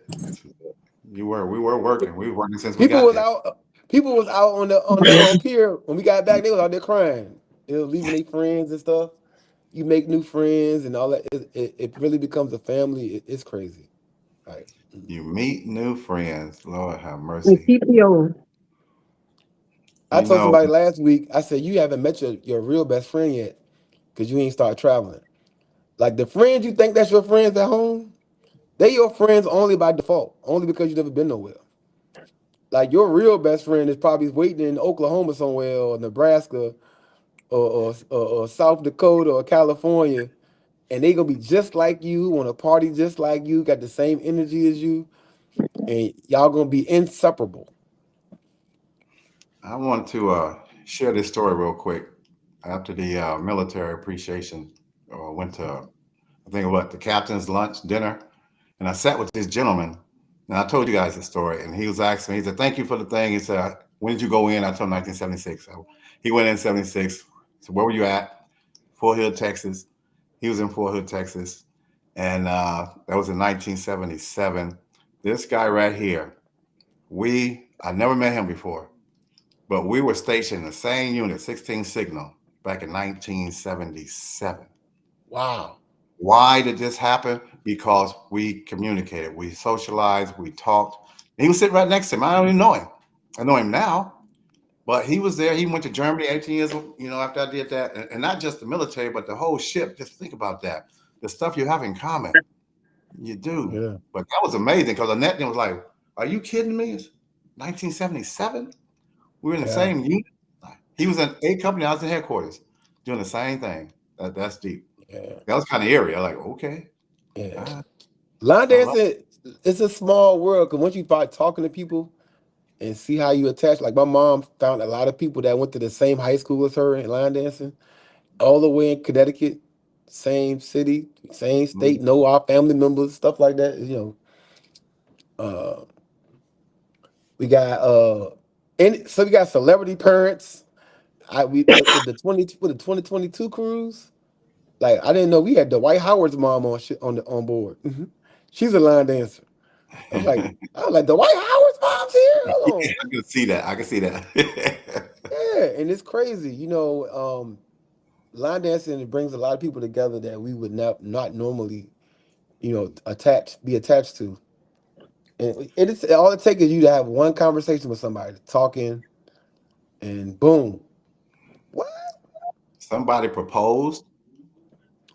We were working. We were working since we People got was there. out. People was out on the pier when we got back. They was out there crying. They was leaving their friends and stuff. You make new friends and all that. It really becomes a family. It's crazy. Like You meet new friends. Lord have and mercy. PPO. I You told know, somebody last week. I said you haven't met your real best friend yet because you ain't started traveling. Like the friends you think that's your friends at home, they your friends only by default, only because you never been nowhere. Like your real best friend is probably waiting in Oklahoma somewhere or Nebraska or South Dakota or California, and they gonna be just like you, want to party just like you, got the same energy as you, and y'all gonna be inseparable. I want to share this story real quick. After the military appreciation, went to, I think, what, the captain's lunch dinner, and I sat with this gentleman, and I told you guys the story, and he was asking me, he said, "Thank you for the thing." He said, "When did you go in?" I told him 1976. So he went in 76. So where were you at? Fort Hill, Texas. He was in Fort Hill, Texas, and that was in 1977. This guy right here, I never met him before. But we were stationed in the same unit, 16 Signal, back in 1977. Wow. Why did this happen? Because we communicated, we socialized, we talked. And he was sitting right next to him. I don't even know him. I know him now, but he was there. He went to Germany 18 years, after I did that. And not just the military, but the whole ship. Just think about that. The stuff you have in common. You do. Yeah. But that was amazing because Annette was like, "Are you kidding me? It's 1977? We were in the Yeah. same unit." He was in A company. I was in headquarters doing the same thing. That's deep. Yeah. That was kind of eerie. I'm like, okay, Yeah. I, Line I love. dancing, it's a small world because once you start talking to people and see how you attach, like my mom found a lot of people that went to the same high school as her in line dancing, all the way in Connecticut, same city, same Mm. state, know our family members, stuff like that. Uh, we got and so we got celebrity parents. We with the 2022 cruise. Like I didn't know we had Dwight Howard's mom on board. She's a line dancer. I was like, Dwight Howard's mom's here. Hold Yeah, on. I can see that. I can see that. Yeah, and it's crazy. Line dancing it brings a lot of people together that we would not normally, be attached to. And it's all it takes is you to have one conversation with somebody, talking, and boom. What? Somebody proposed.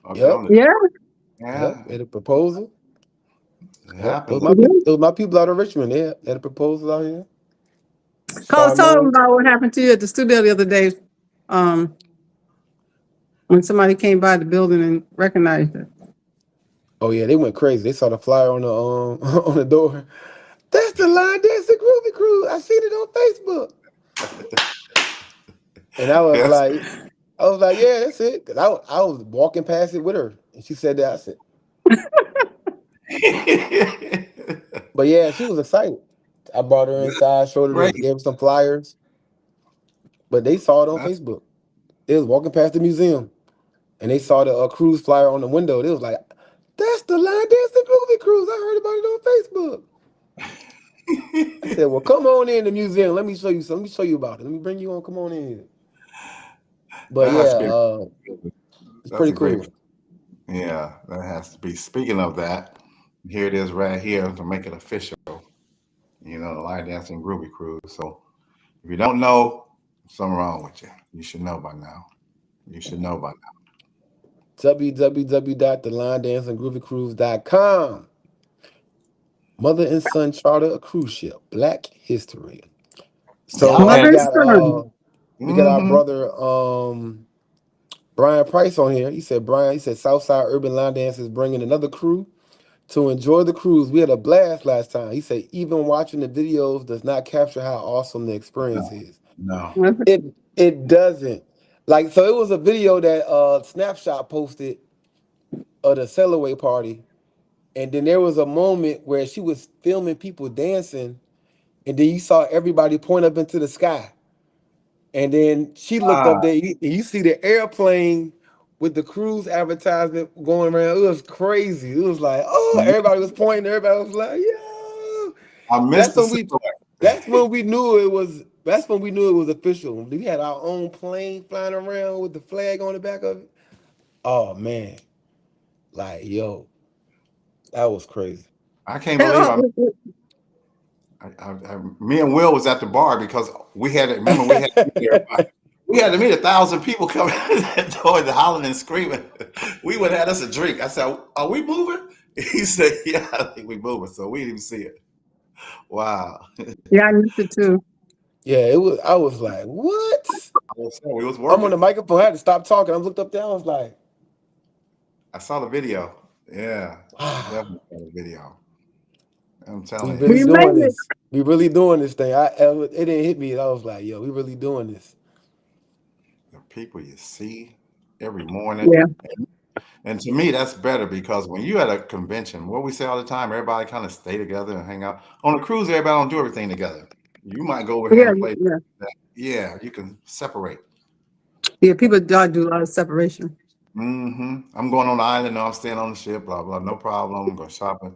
Okay, Yep. on the Yeah, Yeah, Yep, at a proposal. it Yep, happens. those my people out of Richmond. They had a proposal out here. Carlos, tell them Charlotte. about what happened to you at the studio the other day. Um, when somebody came by the building and recognized it. Oh yeah, they went crazy. They saw the flyer on the on the door. That's the Line Dancing Groovy Crew. I seen it on Facebook. And Yes. I was like, yeah, that's it. Cause I was walking past it with her, and she said that. I said, but yeah, she was excited. I brought her inside, showed her, Great. gave her some flyers. But they saw it on That's Facebook. They was walking past the museum, and they saw the cruise flyer on the window. They was like, "That's the Line Dancing Groovy Cruise. I heard about it on Facebook." I said, "Well, come on in the museum. Let me show you something. Let me show you about it. Let me bring you on. Come on in." But that has yeah, to be. it's That's pretty a great. cool. Yeah, that has to be. Speaking of that, here it is right here to make it official. You know, the Line Dancing Groovy Cruise. So if you don't know, something wrong with you. You should know by now. You should know by now. www.thelinedancinggroovycruise.com. Mother and son charter a cruise ship. Black history. So Y'all had. Mother and son. we got our Mm-hmm. brother Brian Price on here. He said Southside Urban Line Dance is bringing another crew to enjoy the cruise. We had a blast last time. He said even watching the videos does not capture how awesome the experience No, is. no. It doesn't. Like so it was a video that Snapshot posted of the Sailaway party. And then there was a moment where she was filming people dancing, and then you saw everybody point up into the sky. And then she looked Ah, up there, and you see the airplane with the cruise advertisement going around. It was crazy. It was like, oh, yeah, everybody was pointing. Everybody was like, yo. I missed That's the when we. silhouette. That's when we knew it was. That's when we knew it was official. We had our own plane flying around with the flag on the back of it. Oh man, like yo, that was crazy. I can't And, believe me and Will was at the bar because we had to remember we had to meet everybody. We had to meet 1,000 people coming toward the hollering and screaming. We would have had us a drink. I said, "Are we moving?" He said, "Yeah, I think we moving." So we didn't even see it. Wow. yeah, I missed it too. Yeah, it was. I was like, what? We was I'm on working. the microphone. I had to stop talking. I looked up there. I was like, I saw the video. Yeah, I wow, definitely saw the video. I'm we telling you, really We it's doing made it. this. We really doing this thing. It didn't hit me. I was like, yo, we really doing this. the people you see every morning. Yeah. And to me, that's better because when you at a convention, what we say all the time, everybody kind of stay together and hang out. On a cruise, everybody don't do everything together. You might go over here Yeah, and play. yeah. Yeah, you can separate. Yeah, people do a lot of separation. I'm going on the island. No, I'm staying on the ship. Blah blah. No problem. I'm going shopping.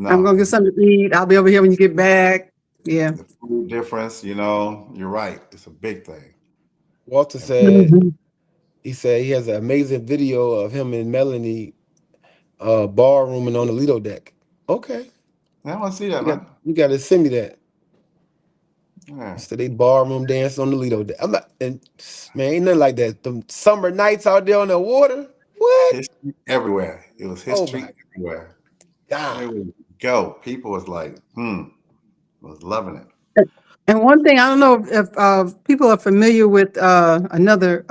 I'm No, gonna get something to eat. I'll be over here when you get back. Yeah. the food difference. You know, you're right. It's a big thing. Walter And said Mhm. he said he has an amazing video of him and Melanie ballrooming on the Lido deck. Okay, I want to see that, man. you got to send me that. He Yeah. said they ballroom dance on the Lido deck. I'm not, and man, ain't nothing like that. The summer nights out there on the water. What? History everywhere. It was Oh history my everywhere. God. There we go. People was like, was loving it. And one thing, I don't know if people are familiar with another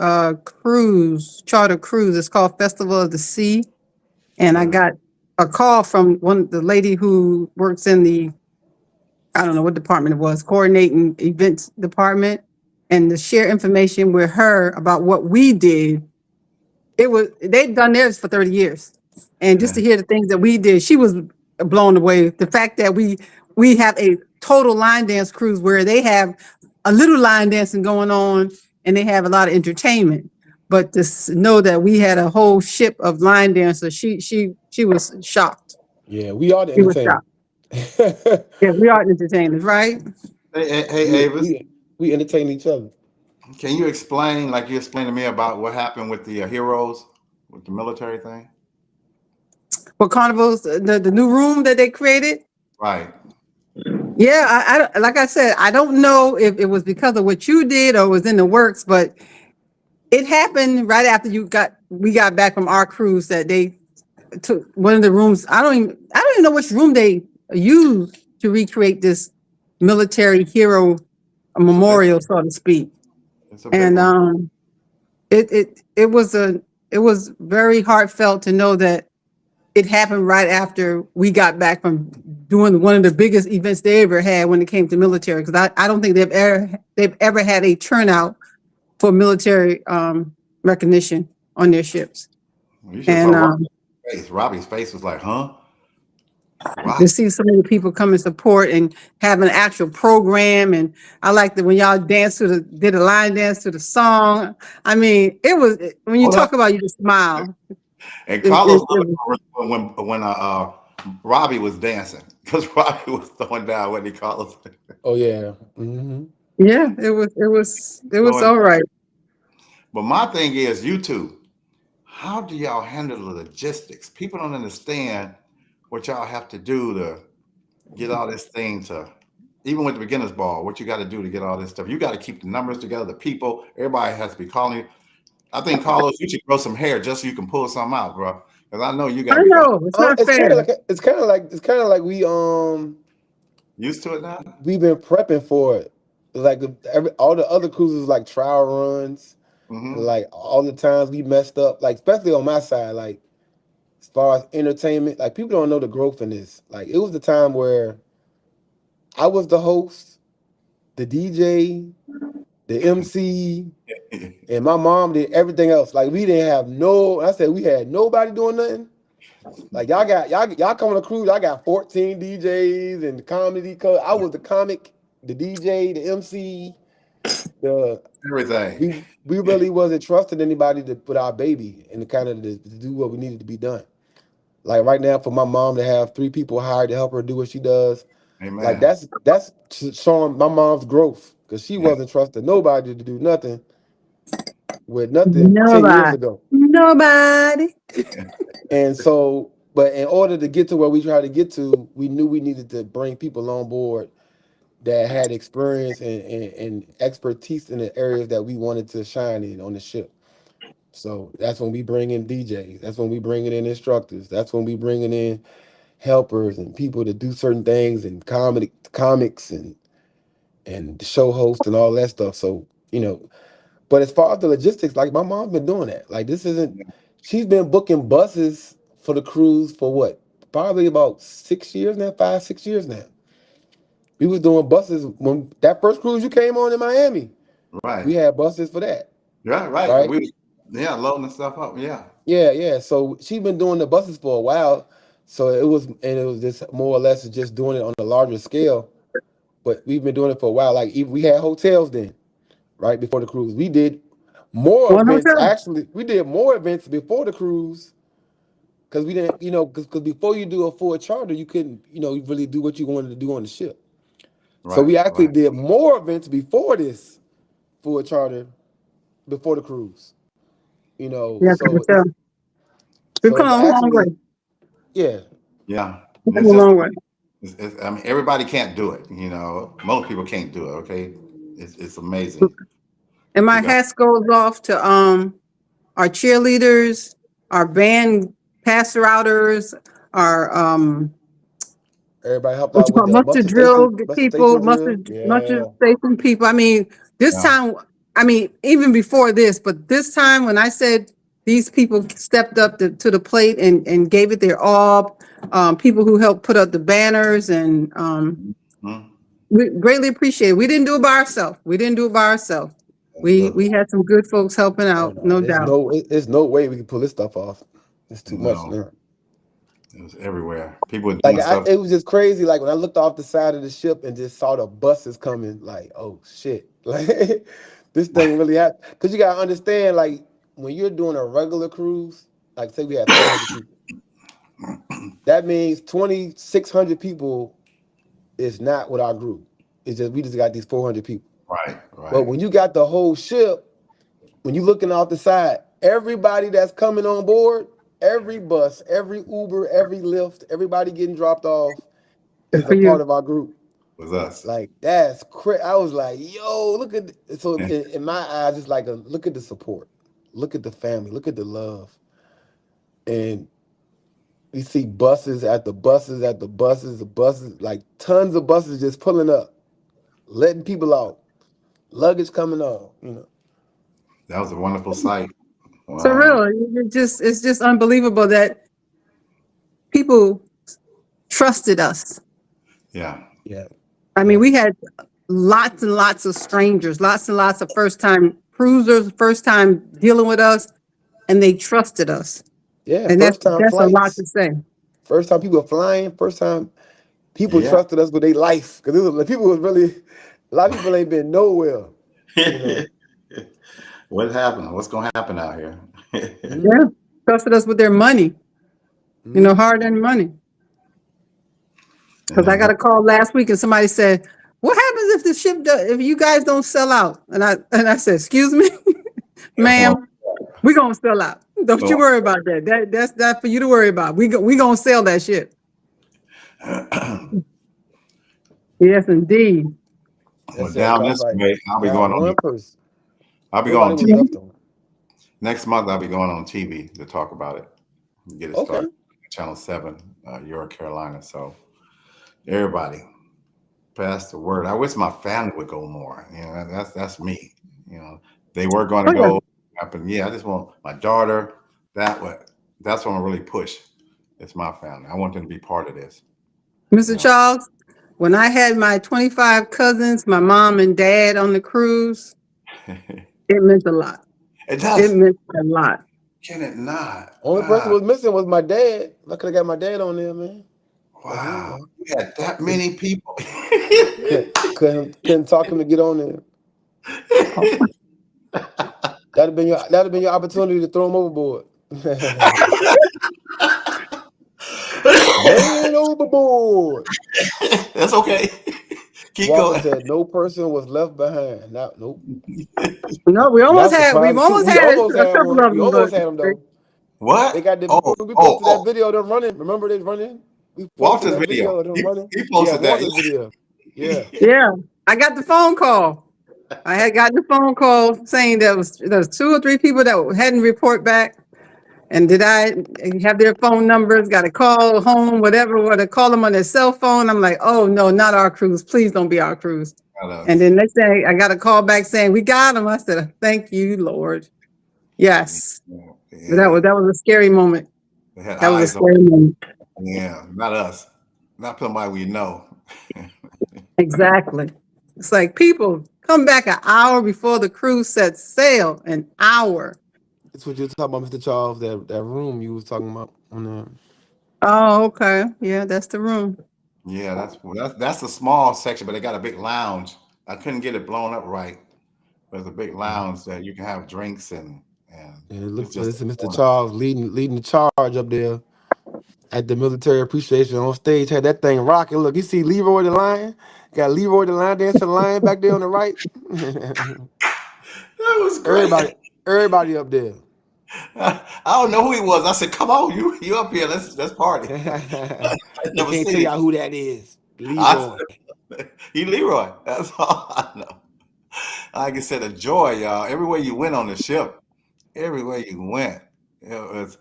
cruise, charter cruise. It's called Festival of the Sea. And I Yeah. got a call from the lady who works in the, I don't know what department it was, coordinating events department, and to share information with her about what we did. They've done theirs for 30 years. And just to Yeah. hear the things that we did, she was blown away. The fact that we have a total line dance cruise where they have a little line dancing going on and they have a lot of entertainment. But to know that we had a whole ship of line dancers, she was shocked. Yeah, we are the She was entertainment. shocked. Yeah, we are entertainers, right? Hey, Avis, We entertain each other. can you explain, like you explained to me, about what happened with the heroes, with the military thing? For carnivals, the new room that they created. Right. Yeah, I like I said, I don't know if it was because of what you did or was in the works, but it happened right after we got back from our cruise that to one of the rooms. I don't even know which room they used to recreate this military hero It's a big. memorial, so to speak. It's a big And room. it was very heartfelt to know that it happened right after we got back from doing one of the biggest events they ever had when it came to military. Because I don't think they've ever had a turnout for military recognition on their ships. You should saw And Robbie's face. Robbie's face was like, huh? Wow. to see so many people come and support and have an actual program. And I like that when y'all did a line dance to the song. I mean, it was, when you Oh, talk about, you just smile. and It, Carlos it, loved it, it when Robbie was dancing because Robbie was throwing down when he Carlos. Oh yeah. Mm-hmm. yeah, it was all right. But my thing is, YouTube, how do y'all handle the logistics? People don't understand what y'all have to do to get all this thing to, even with the beginners ball, what you got to do to get all this stuff. You got to keep the numbers together, the people, everybody has to be calling you. I think, Carlos, you should grow some hair just so you can pull some out, bro. Because I know you got I to be know, it's not It's fair. kind of like used to it now. we've been prepping for it. Like all the other cruises, like trial runs, Mm-hmm. like all the times we messed up, like especially on my side, like as far as entertainment, like people don't know the growth in this. Like it was the time where I was the host, the DJ, the MC, and my mom did everything else. Like we didn't have I said we had nobody doing nothing. Like y'all come on a cruise. I got 14 DJs and comedy. I was the comic, the DJ, the MC. The Everything. we really wasn't trusting anybody to put our baby and to do what we needed to be done. Like right now, for my mom to have 3 people hired to help her do what she does, like Amen. that's showing my mom's growth because she wasn't trusting nobody to do nothing with nothing 10 years Nobody. ago. Nobody. And so, but in order to get to where we tried to get to, we knew we needed to bring people on board that had experience and expertise in the areas that we wanted to shine in on the ship. So that's when we bring in DJs. That's when we bringing in instructors. That's when we bringing in helpers and people to do certain things and comics and show hosts and all that stuff. So, but as far as the logistics, like my mom's been doing that. Like this isn't, she's been booking buses for the cruise for what? Probably about 6 years now, 5, 6 years now. We was doing buses when that first cruise you came on in Miami. Right. We had buses for that. Right. Right? Loading the stuff up. Yeah. Yeah. So she's been doing the buses for a while. So it was just more or less just doing it on a larger scale. But we've been doing it for a while. Like even we had hotels then, right before the cruise. We did more One events. hotel. Actually, we did more events before the cruise because we didn't, because before you do a full charter, you couldn't, really do what you wanted to do on the ship. So we actually Right. did more events before this full charter, before the cruise. Yeah, So hotel. We've it's come a long way. actually, yeah. Yeah. We've come It's a just, long way. I mean, everybody can't do it. Most people can't do it. Okay. It's amazing. And What my you got. hats goes off to our cheerleaders, our band passer outers, our Everybody helped what out you with call the mustard station drill. mustard Yeah. station people. I mean, this Yeah. time, I mean, even before this, but this time when I said these people stepped up to the plate and gave it their all, people who helped put up the banners and Hmm. we greatly appreciate it. We didn't do it by ourselves. We didn't do it by ourselves. Look, We had some good folks helping Oh out, no, no doubt. there's no way we can pull this stuff off. It's too much no, now. it was everywhere. People were Like doing stuff. it was just crazy. Like when I looked off the side of the ship and just saw the buses coming, like, oh shit. Like this thing really happened. Cause you gotta understand, like when you're doing a regular cruise, like say we had 400 people. That means 2,600 people is not with our group. It's just we just got these 400 people. Right. But Right. when you got the whole ship, when you looking off the side, everybody that's coming on board, every bus, every Uber, every Lyft, everybody getting dropped off Good is for a part you. of our group. Was us. Like that's crazy. I was like, yo, look at so in my eyes, it's like look at the support, look at the family, look at the love, and You see buses at the buses at the buses, like tons of buses just pulling up, letting people out, luggage coming off. That was a wonderful sight. So Wow. really, it's just unbelievable that people trusted us. Yeah. Yeah. I mean, we had lots and lots of strangers, lots and lots of first time cruisers, first time dealing with us, and they trusted us. Yeah. And First time that's a lot to flights. say. First time people flying. First time people Yeah. trusted us with their life because people was really a lot of people ain't been nowhere. What happened? What's gonna happen out here? Yeah, trusted us with their money, hard-earned money. And Because I got a call last week and somebody said, "What happens if the ship if you guys don't sell out?" And I said, "Excuse me, ma'am, we're gonna sell out. Don't you worry about that. That's not for you to worry about. We gonna sell that ship." Yes, indeed. well, That's it. down Cause this like way, I'll be not going on. one person. I'll be going Nobody on was TV left on. next month. I'll be going on TV to talk about it, get it Okay. started. Channel 7, York, Carolina. So everybody, pass the word. I wish my family would go more. That's me. They were going to Oh, yeah. go. Happen. Yeah, I just want my daughter. That's what I'm really push. It's my family. I want them to be part of this. Mr. Charles, when I had my 25 cousins, my mom and dad on the cruise, it meant a lot. It It does. meant a lot. Can it not? Only person Wow. was missing was my dad. I could have got my dad on there, man. But he ain't Wow. go. You had that many people. Couldn't talk him to get on there. That'd have been your opportunity to throw him overboard. Man overboard. That's okay. Keep Walter going. said no person was left behind. Nope. No, we've Y'all almost surprised too. We had almost a had couple one. of We them, but almost had him though. What? They got the Oh, we oh, posted that oh. video of them running. Remember they running? We posted Walter's that video. video of them He running. Yeah, posted that. Walter's video. Yeah. yeah, I got the phone call. I had gotten a phone call saying there was 2 or 3 people that hadn't report back. And did I have their phone numbers? Got to call home, whatever, or to call them on their cell phone. I'm like, oh no, not our cruise. Please don't be our cruise. And then next day I got a call back saying we got them. I said, thank you, Lord. Yes, Yeah. that was a scary moment. They had That was a eyes on. scary moment. Yeah, not us. Not somebody we know. Exactly. It's like people come back an hour before the cruise sets sail. An hour. That's what you're talking about, Mr. Charles. That room you was talking about on there. Oh, okay. Yeah, that's the room. Yeah, that's a small section, but they got a big lounge. I couldn't get it blown up right. There's a big lounge that you can have drinks and And it looks it's like just this is Mr. Charles leading the charge up there at the military appreciation on stage. Had that thing rocking. Look, you see Leroy the Lion. Got Leroy the Lion dancing lion back there on the right. that was great. Everybody up there. I don't know who he was. I said, "Come on, you up here? Let's party." I I never can't seen tell him. y'all who that is. Leroy. He Leroy. That's all I know. Like I said, a joy, y'all. Everywhere you went on the ship, everywhere you went, it was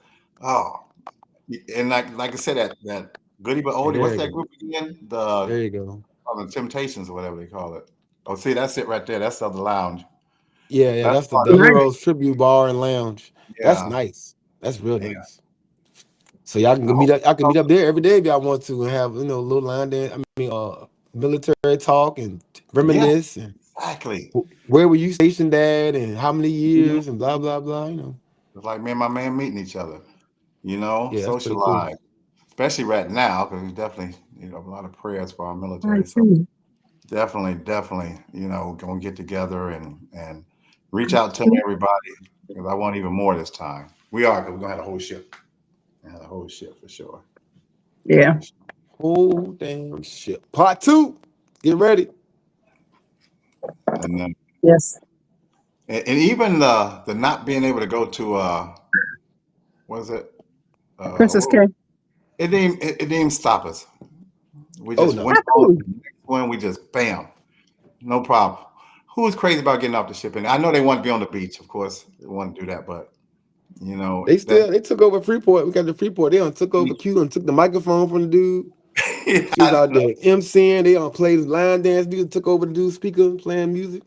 and like I said, that goodie but oldie. What's that group again? There you go. The Temptations or whatever they call it. Oh, see, that's it right there. That's the lounge. Yeah, that's the part of it. Heroes Tribute Bar and Lounge. That's Yeah, nice. That's real yeah. nice. So y'all can meet up. I can meet up there every day if y'all want to and have a little line dance. Military talk and reminisce and Exactly. where were you stationed at and how many years and blah blah blah. It's like me and my man meeting each other. Yeah, that's pretty cool. Socialize, especially right now because we definitely a lot of prayers for our military. Right. So definitely, gonna get together and reach out to everybody because I want even more this time. We are because we're gonna have a whole ship. The whole ship for sure. Yeah. Whole damn shit. Part 2. Get ready. And then Yes. and even the not being able to go to what is it? Princess K. It didn't even stop us. We Oh just no. went on Absolutely. to the next one. We just bam, no problem. Who was crazy about getting off the ship? And I know they want to be on the beach, of course, they want to do that, but You know, They took over Freeport. We got the Freeport. They took over Q and took the microphone from the dude. She was out there MCing. They played line dance music. Took over the dude's speaker playing music.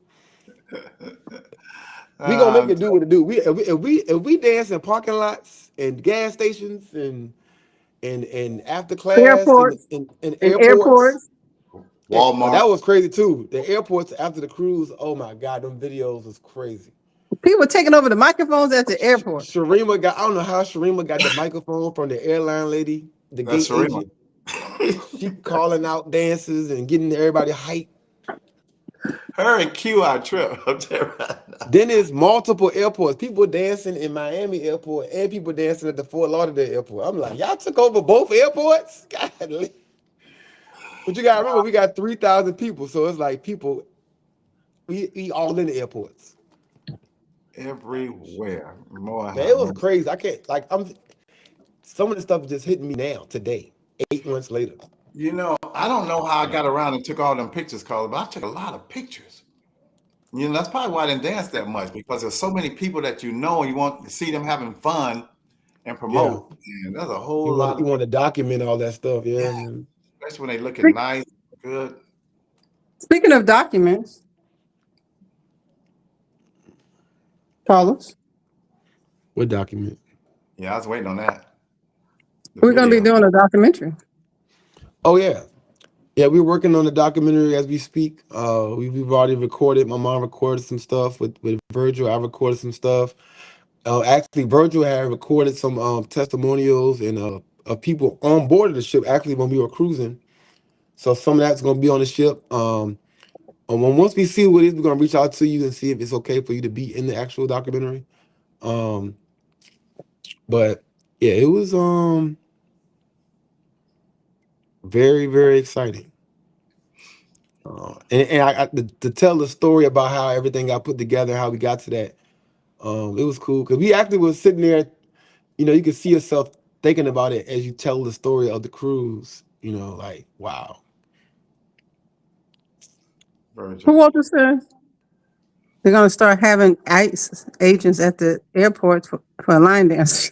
We gonna make it do what it do. If we dance in parking lots and gas stations and after class Airports and and airports. airports. Walmart. That was crazy too. The airports after the cruise. Oh my God, them videos was crazy. People taking over the microphones at the airport. Sharima got. I don't know how Sharima got the microphone from the airline lady, the That's gate Serena. agent. She calling out dances and getting everybody hyped. Her and Q our trip up there right now. Then there's multiple airports. People dancing in Miami airport and people dancing at the Fort Lauderdale airport. I'm like, y'all took over both airports? God. But you gotta remember, we got 3,000 people, so it's like people, we all in the airports. Everywhere. More. Man, it was crazy. I can't some of the stuff is just hitting me now, today, 8 months later. You know, I don't know how I got around and took all them pictures, Carla, but I took a lot of pictures. You know, that's probably why I didn't dance that much, because there's so many people that you know and you want to see them having fun and promote. And there's a whole lot You of want to document all that stuff, yeah. Man. especially when they looking nice, good. Speaking of documents, Carlos, What document? Yeah, I was waiting on that. we're going to be doing a documentary. Oh yeah. Yeah, we're working on the documentary as we speak. We've already recorded. My mom recorded some stuff with Virgil. I recorded some stuff. Actually, Virgil had recorded some testimonials and of people on board the ship. Actually, when we were cruising, so some of that's going to be on the ship. Once we see what it is, we're going to reach out to you and see if it's okay for you to be in the actual documentary. But yeah, it was very, very exciting. To tell the story about how everything got put together, how we got to that, it was cool because we actually was sitting there. You know, you can see yourself thinking about it as you tell the story of the cruise. You know, like wow. Who Walter said they're going to start having ICE agents at the airports for line dance.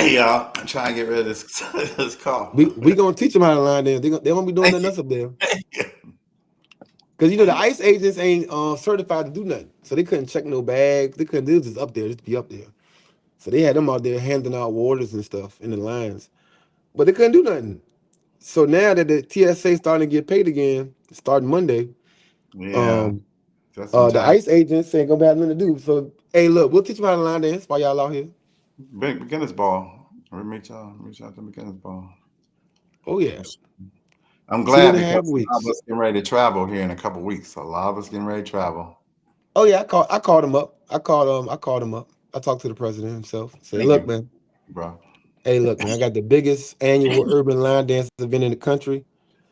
Yeah, I'm trying to get rid of this call. we gonna teach them how to line dance. They won't be doing nothing else up there. Because you know the ICE agents ain't certified to do nothing, so they couldn't check no bags. They couldn't. They was just up there, just be up there. So they had them out there handing out waters and stuff in the lines, but they couldn't do nothing. So now that the TSA starting to get paid again, starting Monday, Yeah, the ICE agents ain't gonna have nothing to do. So hey, look, we'll teach them how to line dance while y'all out here. beginner's ball. We'll reach out to beginner's ball. Oh yeah. I'm glad 2.5 because a lot of weeks. us getting ready to travel here in a couple weeks. A lot of us getting ready to travel. Oh yeah, I called him up. I called him up. I talked to the president himself. Said, Thank look, you, man. bro. Hey, look, man. I got the biggest annual urban line dance event in the country.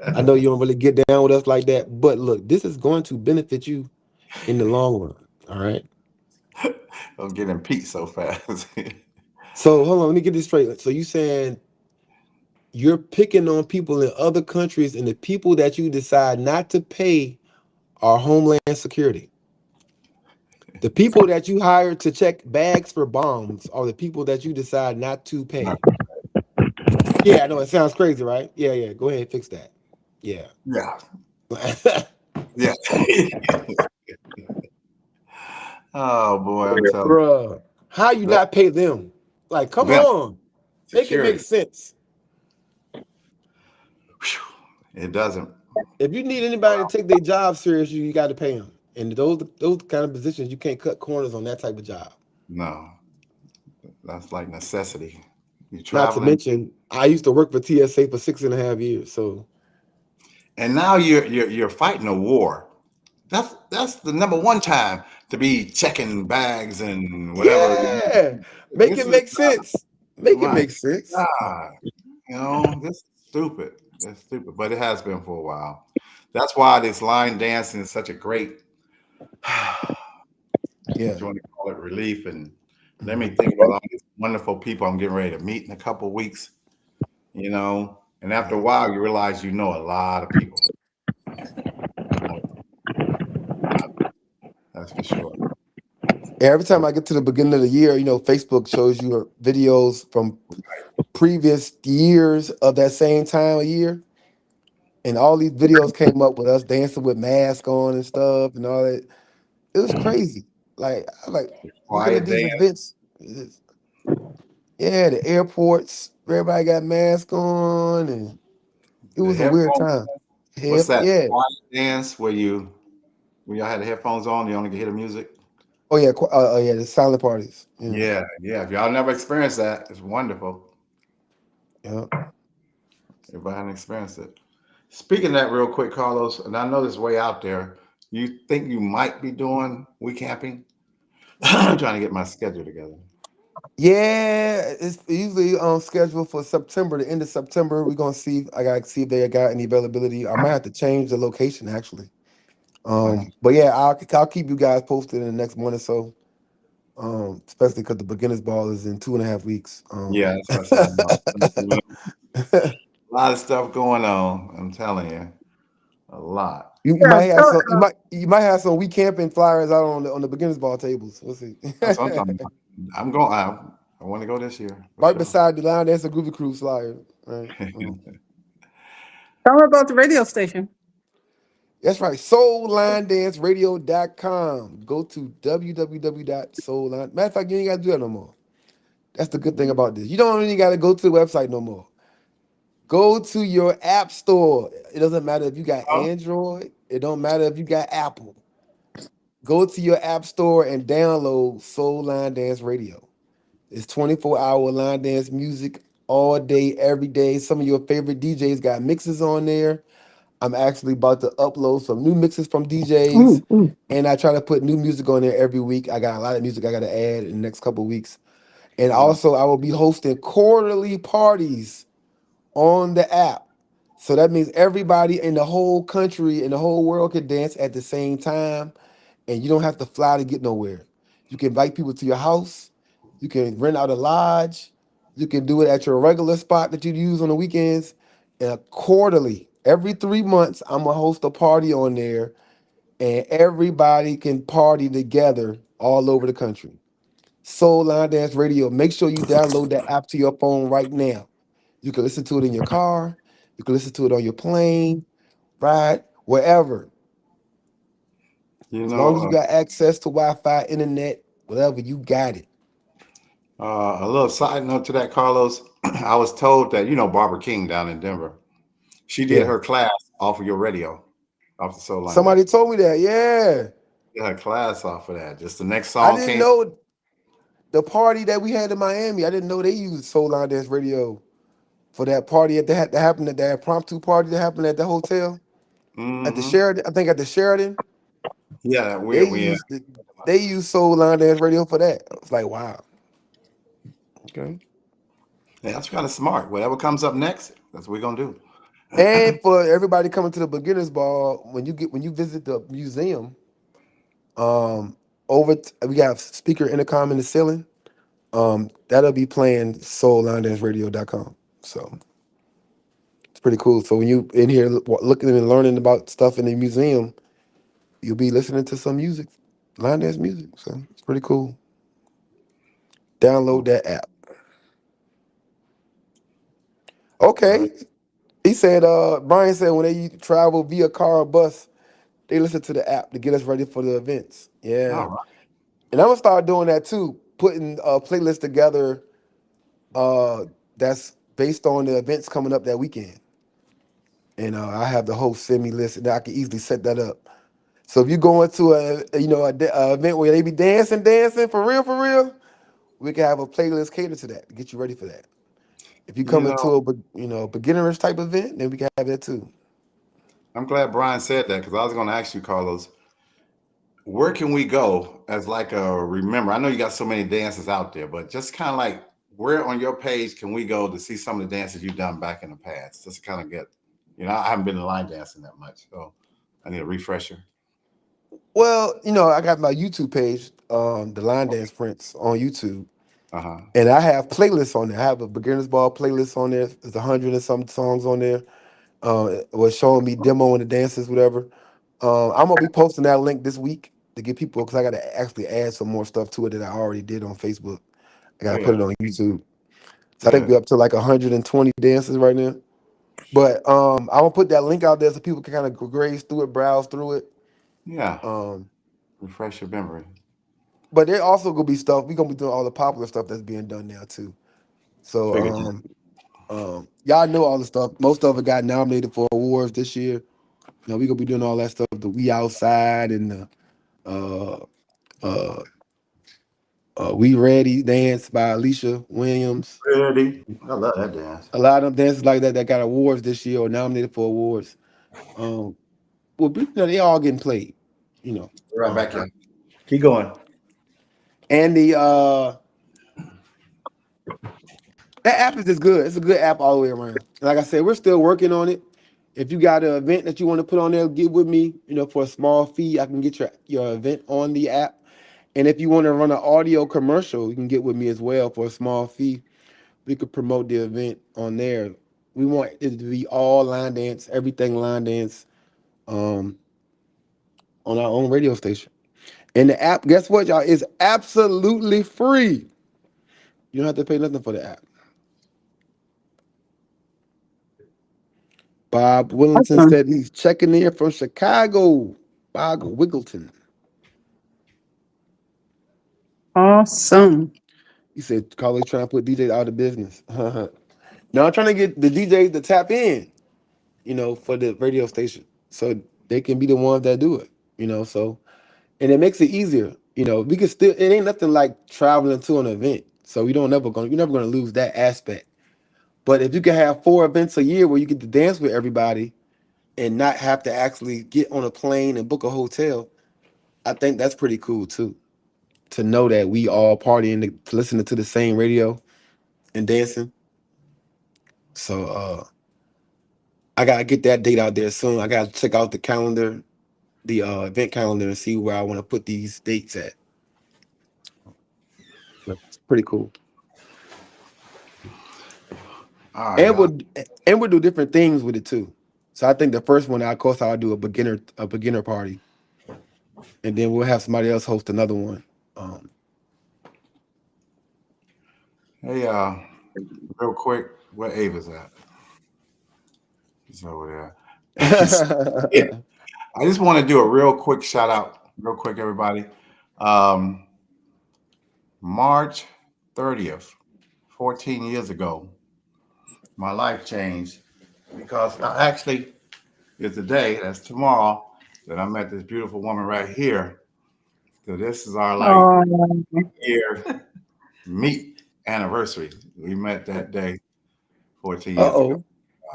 I know you don't really get down with us like that, but look, this is going to benefit you in the long run. All right. I'm getting peaked so fast. So hold on, let me get this straight. So you saying you're picking on people in other countries, and the people that you decide not to pay are Homeland Security. The people that you hire to check bags for bombs are the people that you decide not to pay. Yeah, I know it sounds crazy, right? Yeah. Go ahead, fix that. Yeah. Yeah. Yeah. Oh boy, I'm telling you. Bruh, how you not pay them? Like, come on. Make it make sense. It doesn't. If you need anybody to take their job seriously, you got to pay them. And those kind of positions, you can't cut corners on that type of job. No. That's like necessity. You Not to traveling. mention, I used to work for TSA for 6.5 years. So, And now you're fighting a war. That's the number one time to be checking bags and whatever. yeah, make it make sense. Make it make sense. God, you know, this is stupid. It's stupid, but it has been for a while. That's why this line dancing is such a great, if you want to call it, relief. And let me think about all these wonderful people I'm getting ready to meet in a couple of weeks. You know, and after a while, you realize you know a lot of people. That's for sure. Every time I get to the beginning of the year, Facebook shows you videos from previous years of that same time of year. And all these videos came up with us dancing with masks on and stuff and all that. It was crazy. Like, I like looking at Quiet these dance. events. Yeah, the airports, everybody got masks on, and it The was a weird headphones. time. What's that? Yeah. Quiet dance where you when y'all had the headphones on, you only can hear the music. Oh yeah. Yeah. The silent parties. Yeah. Yeah, yeah. If y'all never experienced that, it's wonderful. Yeah. Everybody haven't experienced it. Speaking of that, real quick, Carlos, and I know this way out there. You think you might be doing week camping? I'm trying to get my schedule together. Yeah, it's usually on schedule for September, the end of September. We're gonna see. I gotta see if they got any availability. I might have to change the location actually. Okay. But yeah, I'll keep you guys posted in the next month or so. Especially because the beginners ball is in 2.5 weeks. Yeah, that's what I said. A lot of stuff going on. I'm telling you, a lot. you Yeah, might have so, some you might have some week camping flyers out on the beginners ball tables. We'll see. That's what I'm talking about. I'm going. I want to go this year for Right sure. beside the line, there's a Groovy Cruise flyer. Right. tell me about the radio station. That's right. SoulLineDanceRadio.com. Go to www.soulline. Matter of fact, you ain't got to do that no more. That's the good thing about this. You don't even got to go to the website no more. Go to your app store. It doesn't matter if you got Oh, Android. It don't matter if you got Apple. Go to your app store and download Soul Line Dance Radio. It's 24-hour line dance music all day, every day. Some of your favorite DJs got mixes on there. I'm actually about to upload some new mixes from DJs, Ooh, ooh. and I try to put new music on there every week. I got a lot of music I got to add in the next couple of weeks. And wow. also, I will be hosting quarterly parties on the app. So that means everybody in the whole country and the whole world can dance at the same time, and you don't have to fly to get nowhere. You can invite people to your house. You can rent out a lodge. You can do it at your regular spot that you use on the weekends. Quarterly, every 3 months, I'm gonna host a party on there, and everybody can party together all over the country. Soul Line Dance Radio. Make sure you download that app to your phone right now. You can listen to it in your car. You can listen to it on your plane, ride, wherever. You As long as you know, got access to Wi-Fi, internet, whatever, you got it. a little side note to that, Carlos. I was told that Barbara King down in Denver. She did Yeah. her class off of your radio, off the Soul Line Somebody Dance. told me that. Yeah. Did her class off of that. Just the next I song didn't came. know the party that we had in Miami. I didn't know they used Soul Line Dance Radio for that party that happened at that impromptu party that happened at the hotel at the Hmm. Sheraton. I think at the Sheraton Yeah, that they weird. We used they used Soul Line Dance Radio for that. I was like, wow. Okay. yeah, that's kind of smart. Whatever comes up next, that's what we're gonna do. And for everybody coming to the beginners ball, when you visit the museum, um, we got speaker intercom in the ceiling. That'll be playing soullinedance.radio.com. So it's pretty cool. So when you in here looking and learning about stuff in the museum, you'll be listening to some music, line dance music. So it's pretty cool. Download Oh, that app. right. Okay. He said, Brian said when they travel via car or bus, they listen to the app to get us ready for the events. Yeah. All right. And I'm gonna start doing that too, putting a playlist together that's based on the events coming up that weekend. And I have the whole send me list, and I can easily set that up. So if you go into a event where they be dancing for real, we can have a playlist catered to that to get you ready for that. If you You come know, into a beginnerish type event, then we can have that too. I'm glad Brian said that because I was gonna ask you, Carlos, where can we go as like a remember? I know you got so many dances out there, but just kind of like where on your page can we go to see some of the dances you've done back in the past? Just to kind of get, I haven't been in line dancing that much, so I need a refresher. Well, I got my YouTube page, the Line Dance Prince on YouTube, Uh huh. and I have playlists on there. I have a beginners ball playlist on there. There's 100 and some songs on there. It was showing me demoing the dances, whatever. I'm gonna be posting that link this week to get people, because I got to actually add some more stuff to it that I already did on Facebook. I got to put Good. it on YouTube. So I think Good. we're up to like 120 dances right now. But I'm gonna put that link out there so people can kind of graze through it, browse through it. Yeah. Um, Refresh your memory. but there also gonna be stuff. We're gonna be doing all the popular stuff that's being done now too. So Figured. y'all know all the stuff. Most of it got nominated for awards this year. You know, we gonna be doing all that stuff. The We Outside and the uh uh We Ready dance by Alicia Williams. Ready. I love that dance. A lot of them dances like that that got awards this year or nominated for awards. Um, well, you know, they all getting played. You know, Right back here. Keep going. and the that app is just good. It's a good app all the way around. Like I said, we're still working on it. If you got an event that you want to put on there, get with me. You know, for a small fee, I can get your event on the app. And if you want to run an audio commercial, you can get with me as well for a small fee. We could promote the event on there. We want it to be all line dance, everything line dance, um, on our own radio station. And the app, guess what, y'all? Is absolutely free. You don't have to pay nothing for the app. Bob Willington Awesome. said he's checking in from Chicago. Bob Wiggleton. Awesome. He said Carly's trying to put DJs out of business. Now I'm trying to get the DJs to tap in, you know, for the radio station. So they can be the ones that do it, you know. So and it makes it easier. You know, we can still, it ain't nothing like traveling to an event. So you're never gonna lose that aspect. But if you can have 4 events a year where you get to dance with everybody and not have to actually get on a plane and book a hotel, I think that's pretty cool too. To know that we all partying, listening to the same radio and dancing. So I gotta get that date out there soon. I gotta check out the calendar, the event calendar, and see where I want to put these dates at. It's pretty cool. All right. And we'll do different things with it too. So I think the first one, of course, I'll do a beginner party, and then we'll have somebody else host another one. Hey, real quick, where Avis at? He's over there. I just want to do a real quick shout out, real quick, everybody. March 30th, 14 years ago, my life changed because actually it's the day, that's tomorrow, that I met this beautiful woman right here. So this is our Oh, year meet anniversary. We met that day 14 years ago. Uh-oh.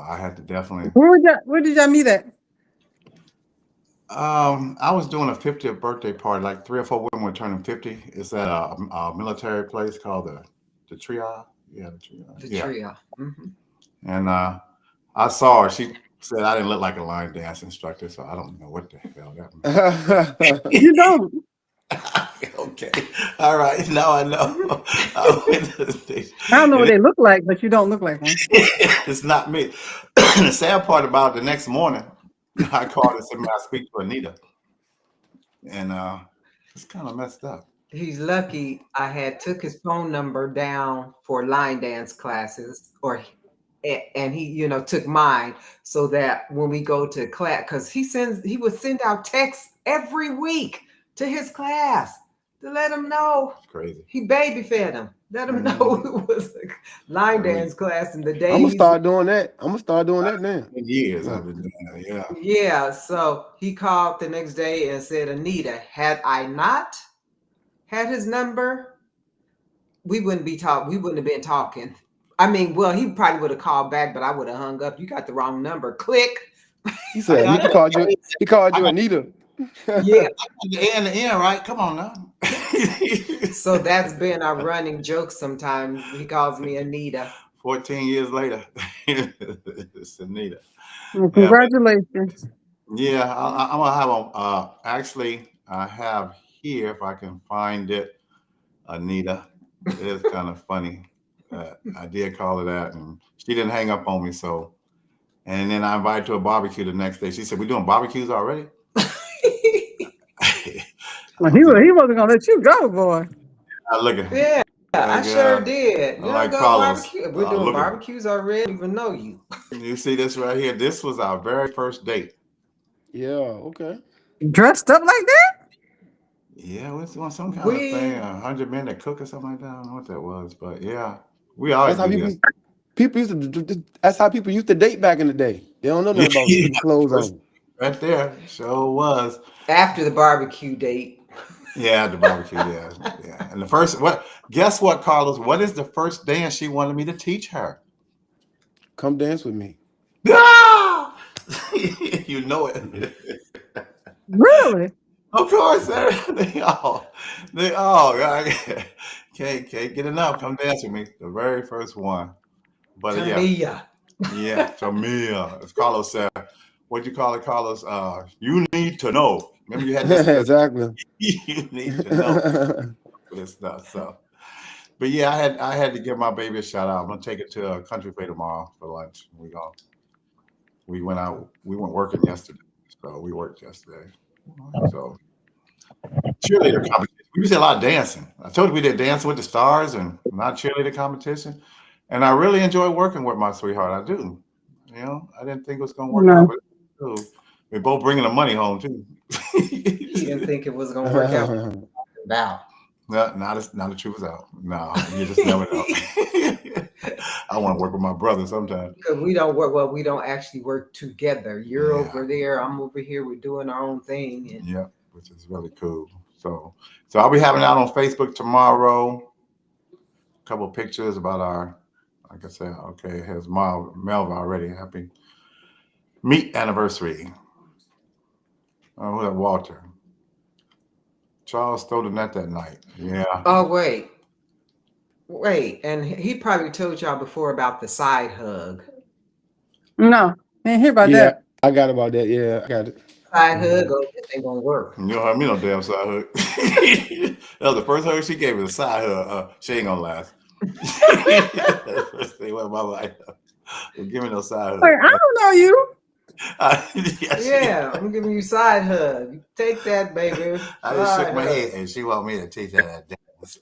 I had to definitely. where did y'all meet at? I was doing a 50th birthday party. Like 3 or 4 women were turning 50. It's at a military place called the Tria. Yeah, the Tria. The Yeah. trio. Mm-hmm. And I saw her. She said I didn't look like a line dance instructor, so I don't know what the hell that meant. You don't. Okay. All right. Now I know. I went to the station. I don't know what they look like, but you don't look like one. It's not me. The sad part about it, the next morning, I called and said, "May I speak to Anita?" And it's kind of messed up. He's lucky I had took his phone number down for line dance classes, and he, took mine so that when we go to class, because he would send out texts every week to his class to let him know It's crazy. he baby fed him, let him know it was a line dance class in the days. I'm gonna start doing that. I'm gonna start doing that now. Years I've been doing that. Yeah. Yeah, so he called the next day and said, Anita, had I not had his number, we wouldn't have been talking. I mean, well, he probably would have called back, but I would have hung up. You got the wrong number. Click. He said he called you Anita. Yeah. The A and the N, right? Come on now. So that's been our running joke sometimes. He calls me Anita. 14 years later, it's Anita. Well, congratulations. Yeah, I'm gonna have a. Actually, I have here if I can find it. Anita. It is kind of funny. I did call her that, and she didn't hang up on me. So, and then I invited her to a barbecue the next day. She said, "We're doing barbecues already." Well, he wasn't gonna let you go, boy. Look at Yeah, I like, sure did. You like don't go Carlos. barbecue. We're doing Look at barbecues already. I don't even know you. you. See this right here? This was our very first date. Yeah, okay. Dressed up like that? Yeah, we was doing some kind of thing, We 100-minute cook or something like that. I don't know what that was, but yeah, we always That's how do people that. used, people used to. That's how people used to date back in the day. They don't know nothing about Yeah, putting clothes first on. right there, sure was. after the barbecue date. Yeah, the barbecue. Yeah, yeah. And the first, what? Guess what, Carlos? What is the first dance she wanted me to teach her? Come dance with me. Ah! You know it. Really? Of course, they all can't get enough. Come dance with me. The very first one. But yeah, Tamia. yeah, Jamia. As Carlos said, what'd you call it, Carlos? You need to know. Remember you had this Exactly. you need to know for this stuff. So but yeah, I had to give my baby a shout out. I'm gonna take it to a country fair tomorrow for lunch. We went out. We went working yesterday, so we worked yesterday. So cheerleader competition. We did a lot of dancing. I told you we did Dancing with the Stars and not cheerleader competition. And I really enjoy working with my sweetheart. I do. You know, I didn't think it was gonna work out, No. but we're both bringing the money home too. He didn't think it was gonna work out about. No, now the truth is out. No, you just never know. I want to work with my brother sometimes. Because we don't work well, we don't actually work together. You're Yeah. over there, I'm over here, we're doing our own thing. And Yeah, which is really cool. So I'll be having out on Facebook tomorrow. A couple of pictures about our, like I said, okay, it has Melva already. Happy meet anniversary. Oh, who that Walter? Charles stole the net that night. Yeah. oh wait, and he probably told y'all before about the side hug. No. Didn't hear about Yeah, that. I got about that. Yeah, I got it. Side hug, oh, this ain't gonna work. You don't have me no damn side hug. That was the first hug she gave me, the side hug. She ain't gonna last. That's the first thing about my life. Give me no side Like, I hug. don't know you. Yeah, I'm giving you side hug. Take that, baby. I just shook Side my hug. head and she want me to teach her that dance.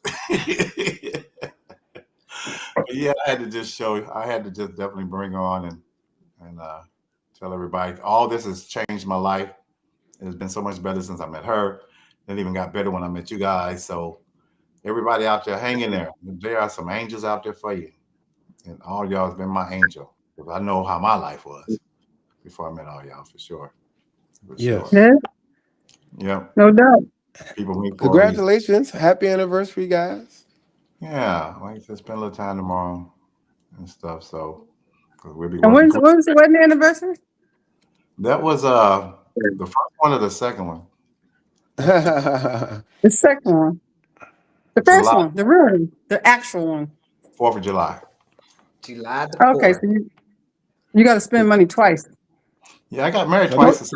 But yeah, I had to just definitely bring her on and tell everybody all this has changed my life. It's been so much better since I met her. It even got better when I met you guys. So everybody out there, hang in there. There are some angels out there for you. And all y'all has been my angel. Because I know how my life was before I met all y'all for sure. For Yes. sure. Yeah, Yep. no doubt. People meet for a reason. Congratulations. Happy anniversary, guys. Yeah, like I said, spend a little time tomorrow and stuff. So 'cause we'll be And working. when's the wedding anniversary? That was the first one or the second one. The second one. The July. first one, the real one, the actual one. 4th of July. July the 4th. Okay, so you got to spend money twice. Yeah, I got married I twice.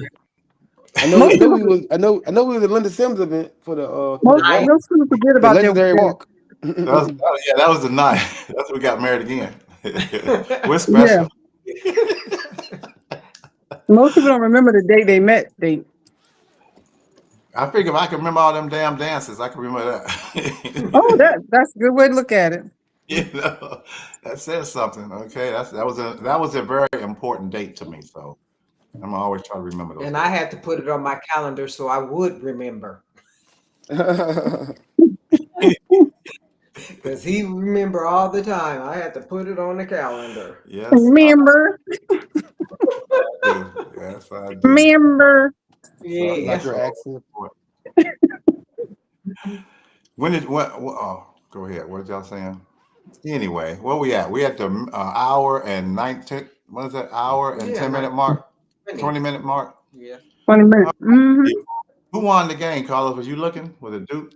I know. Most I know we people- was. I know we was at Linda Sims event for the Most walk, people forget the about legendary their walk. That was the night. That's when we got married again. We're Yeah. special. Most people don't remember the day they met. I figure if I can remember all them damn dances, I can remember that. Oh, that's a good way to look at it. You know, that says something. Okay, that was a very important date to me. So I'm gonna always try to remember those. And dates. I had to put it on my calendar so I would remember. Because he remember all the time. I had to put it on the calendar. Yes, Remember, yes, I do. remember. Yeah. Like your accent. Oh, go ahead. What y'all saying? Anyway, where we at? We at the hour and 19. What is that? Hour and Yeah, 10-minute mark. 20-minute mark. Yeah. 20 minutes. Mm-hmm. Who won the game, Carlos? Was you looking? Was it Duke?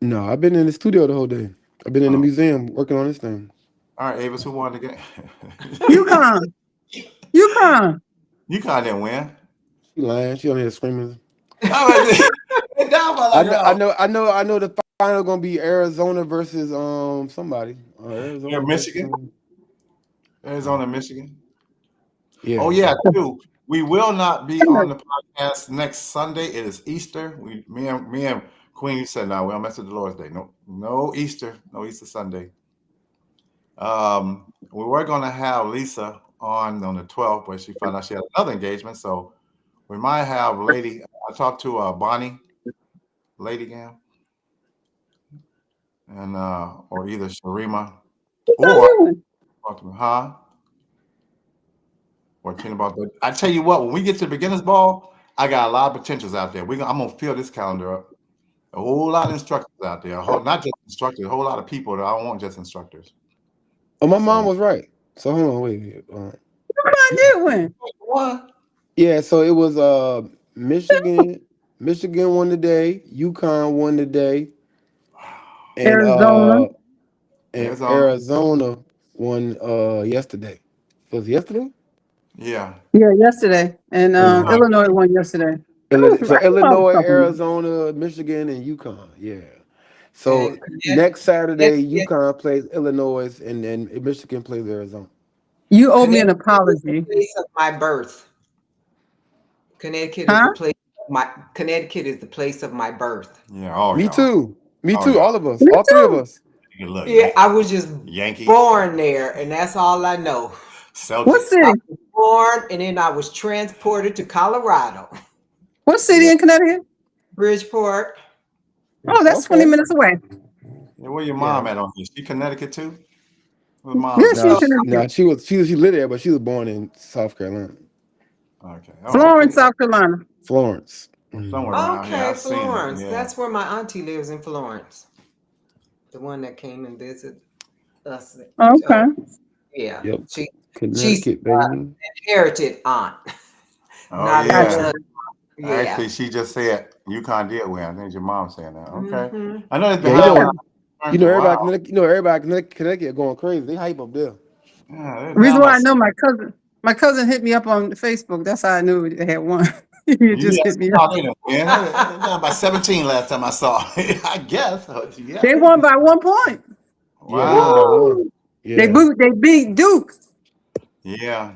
No, I've been in the studio the whole day. I've been in the museum working on this thing. All right, Avis, who won the game? UConn. UConn didn't win. She lying. She on here screaming. I I know. The final gonna be Arizona versus somebody. Arizona. Yeah, Michigan. Arizona, Michigan. Yeah. Oh yeah, too. We will not be on the podcast next Sunday. It is Easter. Me and Queen, you said no. We don't mess with the Lord's Day. No, no Easter Sunday. We were gonna have Lisa on the 12th, but she found out she had another engagement. So we might have Lady. I talked to Bonnie, Lady Gam, and or either Sharima or huh? Or Tina about that. I tell you what, when we get to the beginners ball, I got a lot of potentials out there. I'm gonna fill this calendar up. A whole lot of instructors out there. Not just instructors, a whole lot of people that I don't want just instructors. Oh, my mom So was right. So hold on, wait. I did win. What? Yeah, so it was Michigan. Michigan won today. UConn won today, and Arizona. Arizona. Arizona won yesterday. Was it yesterday? Yeah. Yeah, yesterday. And Yeah. Illinois won yesterday. So I knew I was Illinois, talking about. Arizona, Michigan, and UConn. Yeah. So And next Saturday, Connecticut, UConn plays Illinois, and then Michigan plays Arizona. You owe me an Connecticut is the apology. place of my birth. Connecticut is Huh? the place of my Connecticut is the place of my birth. Yeah. Oh Me yeah. too. Me Oh too. yeah. All of us. Me All three of too. us. You look, Yeah, I was just Yankees, born there, and that's all I know. What Celtics. I city? was born, and then I was transported to Colorado, What city Yeah. in Connecticut? Bridgeport. Oh, that's 20 Okay. minutes away. Yeah, where your Yeah. mom at on here? She Connecticut too? Where Yeah, mom's she's at? Nah, So Connecticut. she lived there, but she was born in South Carolina, Okay. Oh, okay. Florence, South Carolina. Florence. Mm. Somewhere around here. okay, I've seen her. Florence. Yeah. That's where my auntie lives in Florence. The one that came and visited us. Okay. Yeah, Yep. she's Connecticut, baby. inherited aunt, Oh not a yeah. Gotcha. blood. Yeah. Actually, she just said UConn did win. I think your mom saying that. Okay. Hmm. I know it's been Yeah, high Yeah. for a everybody, while. Connecticut going crazy. They hype up there. Yeah, they're Reason down by why I know my cousin hit me up on Facebook. That's how I knew they had won. He just yeah, hit me up. oh, they done win. They're down by 17 last time I saw. I guess. Yeah. They won by 1 point. Yeah, they won by Wow. one. Yeah. They beat Duke. Yeah.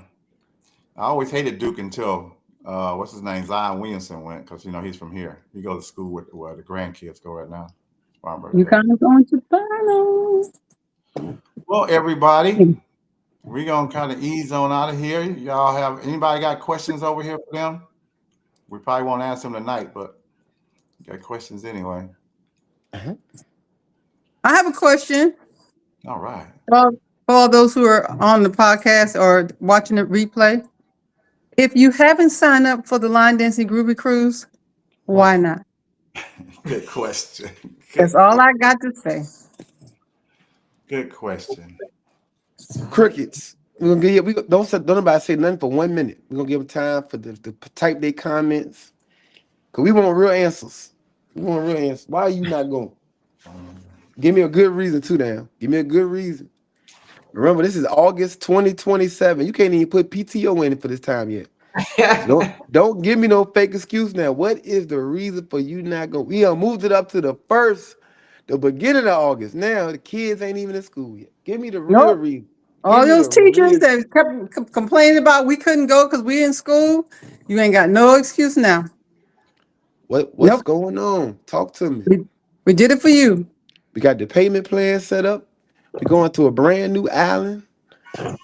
I always hated Duke until what's his name? Zion Williamson went because he's from here. He goes to school with where the grandkids go right now. Spartanburg You Day. kind of going to finals. Well, everybody, we're gonna kind of ease on out of here. Y'all have anybody got questions over here for them? We probably won't answer them tonight, but got questions anyway. Uh-huh. I have a question. All right. Well, for all those who are on the podcast or watching the replay, if you haven't signed up for the Line Dancing Groovy Cruise, why not? Good question. That's all I got to say. Good question. Crickets. We're gonna give you. Don't nobody say nothing for 1 minute. We're gonna give them time for the to type their comments. Cause we want real answers. We want real answers. Why are you not going? Give me a good reason too, damn. Give me a good reason. Remember, this is August 2027. You can't even put PTO in it for this time yet. Don't give me no fake excuse now. What is the reason for you not going? We moved it up to the beginning of August. Now the kids ain't even in school yet. Give me the real Nope. reason. All Give me those the teachers real. that kept complaining about we couldn't go because we in school, you ain't got no excuse now. What's Nope. going on? Talk to me. We did it for you. We got the payment plan set up. We're going to a brand new island.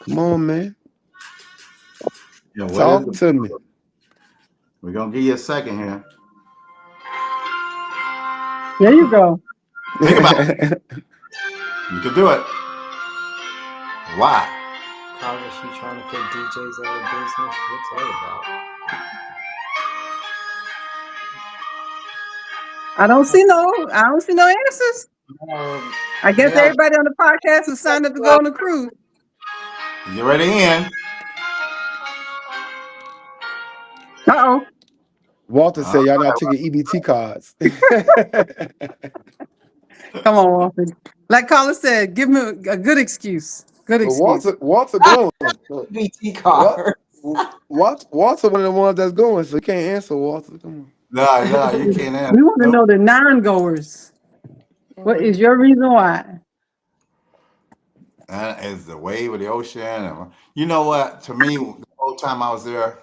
Come on, man. Yeah, what is Talk it? to me. We're gonna give you a second here. There you go. Think about it. You can do it. Why? How was she trying to put DJs out of business? What's that I don't see no answers. about? I guess Yeah. everybody on the podcast who signed up to go on the cruise. Get ready in. Uh-oh. Walter said y'all not taking EBT cards. Come on, Walter. Like Carla said, give me a good excuse. Good But excuse. Walter going. BT card. Walter one of the ones that's going, so you can't answer Walter. Come No, you can't answer. We want to Nope. know the non-goers. What is your reason why? It's the wave of the ocean. And you know what? To me, the whole time I was there,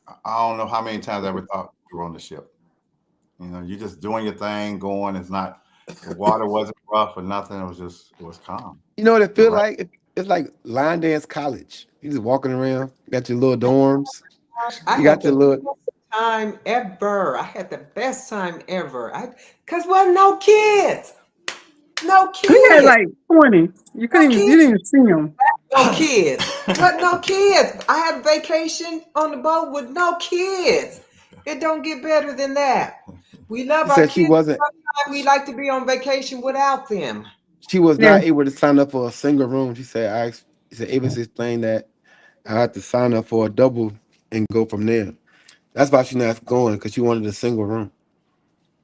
I don't know how many times I ever thought we were on the ship. You know, you're just doing your thing, going. It's not the water wasn't rough or nothing. It was calm. You know what it feel Right. like? It's like line dance college. You just walking around, got your little dorms. Gosh, I You had got the your little. best time ever. I had the best time ever. Cause wasn't no kids. No We had kids. like 20. You No couldn't even, kids. you didn't even see them. No kids. But no kids. I had vacation on the boat with no kids. It don't get better than that. We love She our said she kids. wasn't. Sometimes we like to be on vacation without them. She was Yeah. not able to sign up for a single room. She said, She said Avis explained that I had to sign up for a double and go from there. That's why she's not going because she wanted a single room.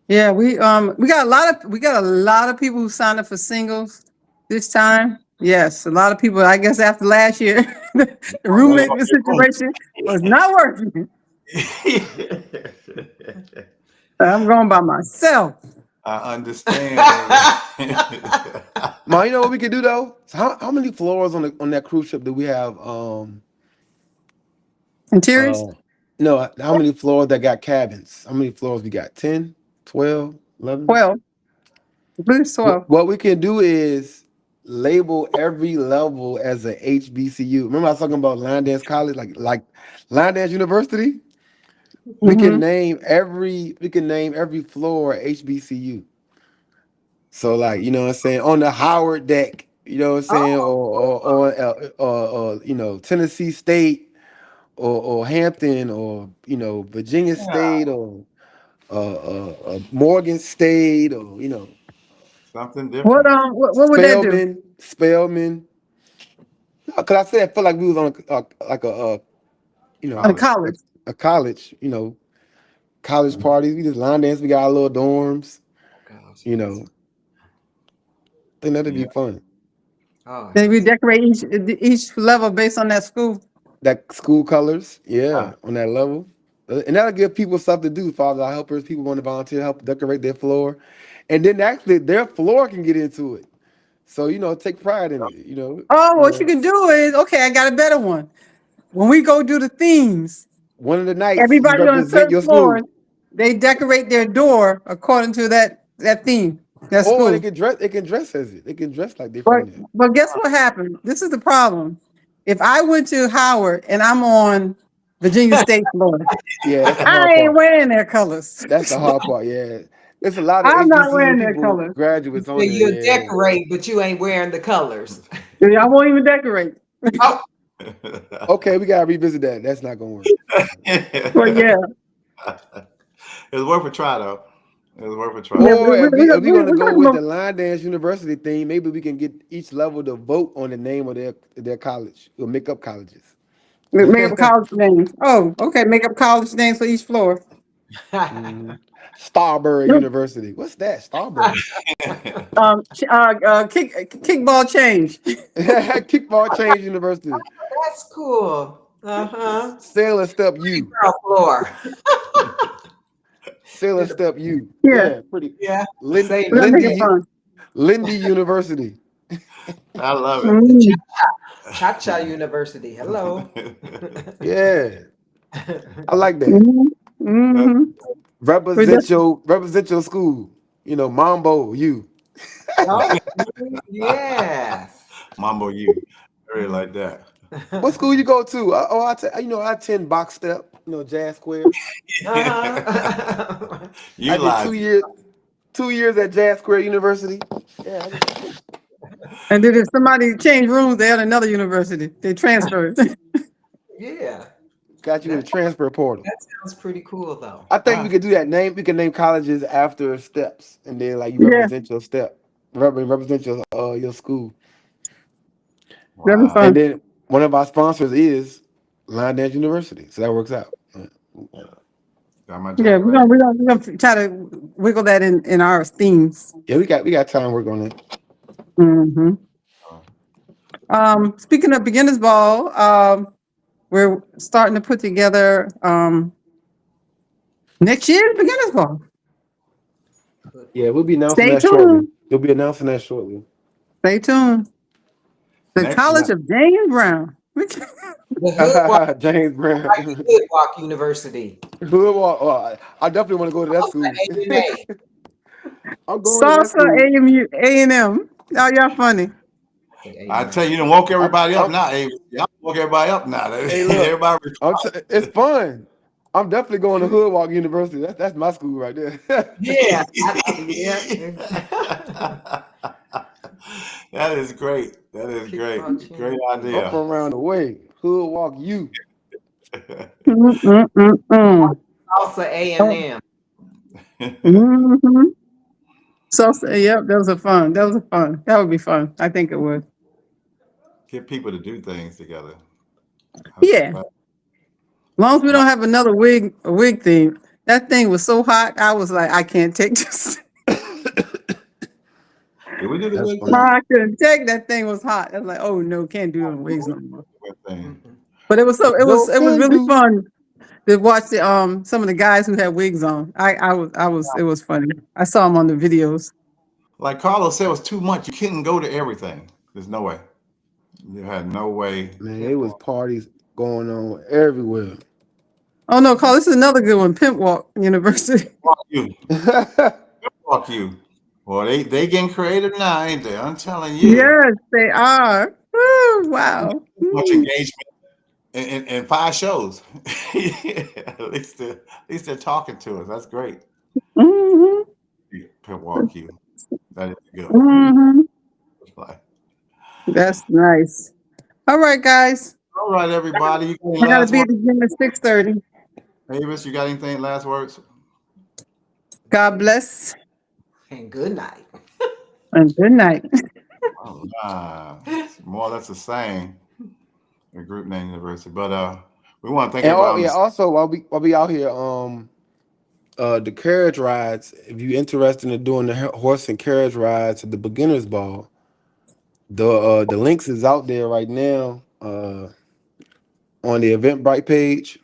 Yeah, we got a lot of people who signed up for singles this time. Yes, a lot of people. I guess after last year, the What roommate about your room? situation was not working. I'm going by myself. I understand. Ma, you know what we could do though? So how many floors on that cruise ship do we have? Interiors, Uh, no, how many floors that got cabins? How many floors we got? 10, 12, 11? 12. I believe it's 12. What we can do is label every level as a HBCU. Remember I was talking about Line Dance College, like Line Dance University? Hmm. We can name every floor HBCU. So like, you know what I'm saying, on the Howard deck, you know what I'm saying, Oh, you know, Tennessee State or Hampton or you know, Virginia yeah. State or Morgan State or you know, Something What different. would that do? Spelman. Because I said I felt like we was on like a you know On the College. college. a college, you know, college parties. We just line dance. We got our little dorms. Gosh, You yes. know, I think that'd Yeah. be fun. Oh, Then we yes. decorate each level based on that school. That school colors, Ah, yeah, on that level. And that'll give people stuff to do. Father helpers, people want to volunteer, help decorate their floor, and then actually their floor can get into it. So you know, take pride in it. Oh, You what you know, can do is okay. I got a better one. When we go do the themes, one of the nights you everybody on a represent certain your floor, school, they decorate their door according to that theme, that or they school. can dress. They can dress as it. They can dress like they But from there. but guess what happened? This is the problem. If I went to Howard and I'm on Virginia State floor, Yeah, that's the hard I ain't part. wearing their colors. That's the hard part. Yeah, there's a lot of I'm not HBCU wearing their people colors. graduates on there. You'll Yeah, decorate, but you ain't wearing the colors. I won't even decorate. Oh, okay, we gotta revisit that. That's not gonna work. But yeah, It's worth a try, though. It's worth a try. yeah, Or if we gonna we're go gonna with come the up Line Dance University theme, maybe we can get each level to vote on the name of their college. We'll make up colleges. make up college names. Oh, okay, make up college names for each floor. Mhm. Starbury University. What's that? Starbury. Kickball change. Kickball Change University. that's cool. Uh-huh. Sail and Step U. Girl floor. Sail and Step U. Yeah, Yeah, pretty. Yeah. Lin, Say we're gonna make it Lindy fun. Lindy University. I love it. the Mm, Cha-Cha University. Hello. Yeah, I like that. mhm, mhm. We just, Represent your school. You know, Mambo U. Oh, yes. Mambo you. I really like that. What school you go to? I attend Box Step. You know, Jazz Square. Uh-huh. I did Utilize 2 years at Jazz Square University. Yeah, and then if somebody changed rooms, they had another university. They transferred. Yeah. got you in the transfer portal. That sounds pretty cool though. I think we Ah, could do that. We can name colleges after steps, and then like you Yeah, represent your step, represent your school, that'd be wow. and fun. then one of our sponsors is Line Dance University, so that works out. Got my Yeah, jacket right. we're gonna try to wiggle that in our themes. Yeah, we got time to work on it. Hmm. Speaking of beginners ball, we're starting to put together next year's beginners ball. Yeah, we'll be announcing Stay that shortly. tuned. We'll be announcing that shortly. Stay tuned. The Next College Yeah. of James Brown. The Hood Walk, James like the Brown. Hood Walk University. Hood Walk. Oh, I definitely want to go to that Also school. AMA. I'm going to that Salsa school. AMU A&M. Oh, y'all funny. I tell you, you done woke I'm, everybody up I'm, now, Avis. Y'all woke everybody up now. hey, look, Everybody it's fun. I'm definitely going to Hood Walk University. That's my school right there. Yeah, yeah. That is great. That is great. Kickball Great I'm idea. from around the way. Hood Walk U. Mm-mm-mm-mm. Also A&M. Mm-hmm. Salsa, yep, that was a fun. That was a fun. That would be fun. I think it would. Get people to do things together. That's the Yeah. fact. As long as we And don't have another wig theme. That thing was so hot. I was like, I can't take this. did we do the That's wig No, funny. thing? I couldn't take that thing was hot. I was like, oh no, can't do it wigs no more. Wig thing. Mhm. But it was so No it was can really do. fun to watch the some of the guys who had wigs on. I was it was funny. I saw them on the videos. Like Carlos said, it was too much. You couldn't go to everything. There's no way. You had no way. Man, it Pimp was Walk. parties going on everywhere. Oh no, Carl, this is another good one. Pimp Walk University. Fuck you. Fuck you. Well, they getting creative now, ain't they? I'm telling you. Yes, they are. Woo, wow. Much Mm. engagement in 5 shows. At least they're talking to us. That's great. Hmm. Pimp walk you. That is a good one. Hmm. Like, That's nice. All right, guys. all right, everybody. You got any I gotta last be words? at the gym at 6:30. Avis, you got anything? Last words? God bless And good night. and good night. Oh, nah. It's more or less the same. A group name university, but we want to thank And everybody on yeah, the. also while we out here, the carriage rides. If you're interested in doing the horse and carriage rides at the beginners ball, the links is out there right now. On the Eventbrite page.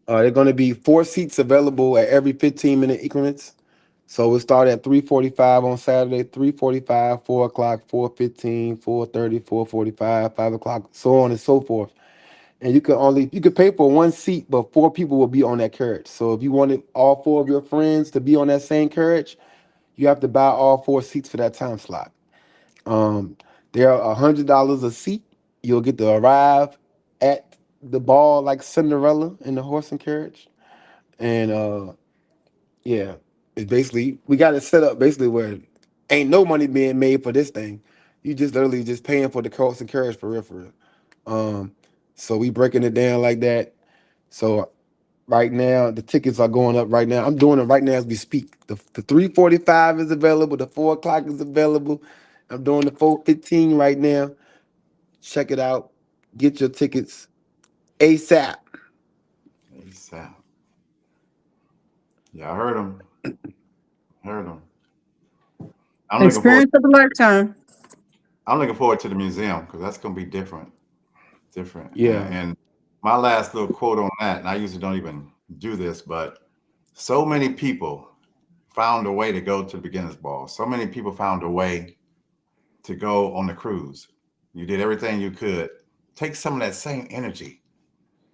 They're going to be 4 seats available at every 15-minute increments. So we start at 3:45 on Saturday, 3:45, 4 o'clock, 4:15, 4:30, 4:45, 5 o'clock, so on and so forth. And you could pay for 1 seat, but 4 people will be on that carriage. So if you wanted all 4 of your friends to be on that same carriage, you have to buy all 4 seats for that time slot. Um, they're $100 a seat. You'll get to arrive at the ball like Cinderella in the horse and carriage. And yeah, it's basically we got it set up basically where ain't no money being made for this thing. You just literally just paying for the horse and carriage for real, for real. Um, so we breaking it down like that. So right now the tickets are going up right now. I'm doing it right now as we speak. The 3:45 is available. The 4 o'clock is available. I'm doing the 4:15 right now. Check it out. Get your tickets ASAP. ASAP. Yeah, I heard them. Heard them. I'm looking forward. Experience of a lifetime. I'm looking forward to the museum because that's going to be different. Different. Yeah. And my last little quote on that, and I usually don't even do this, but so many people found a way to go to the beginners ball. So many people found a way to go on the cruise. You did everything you could. Take some of that same energy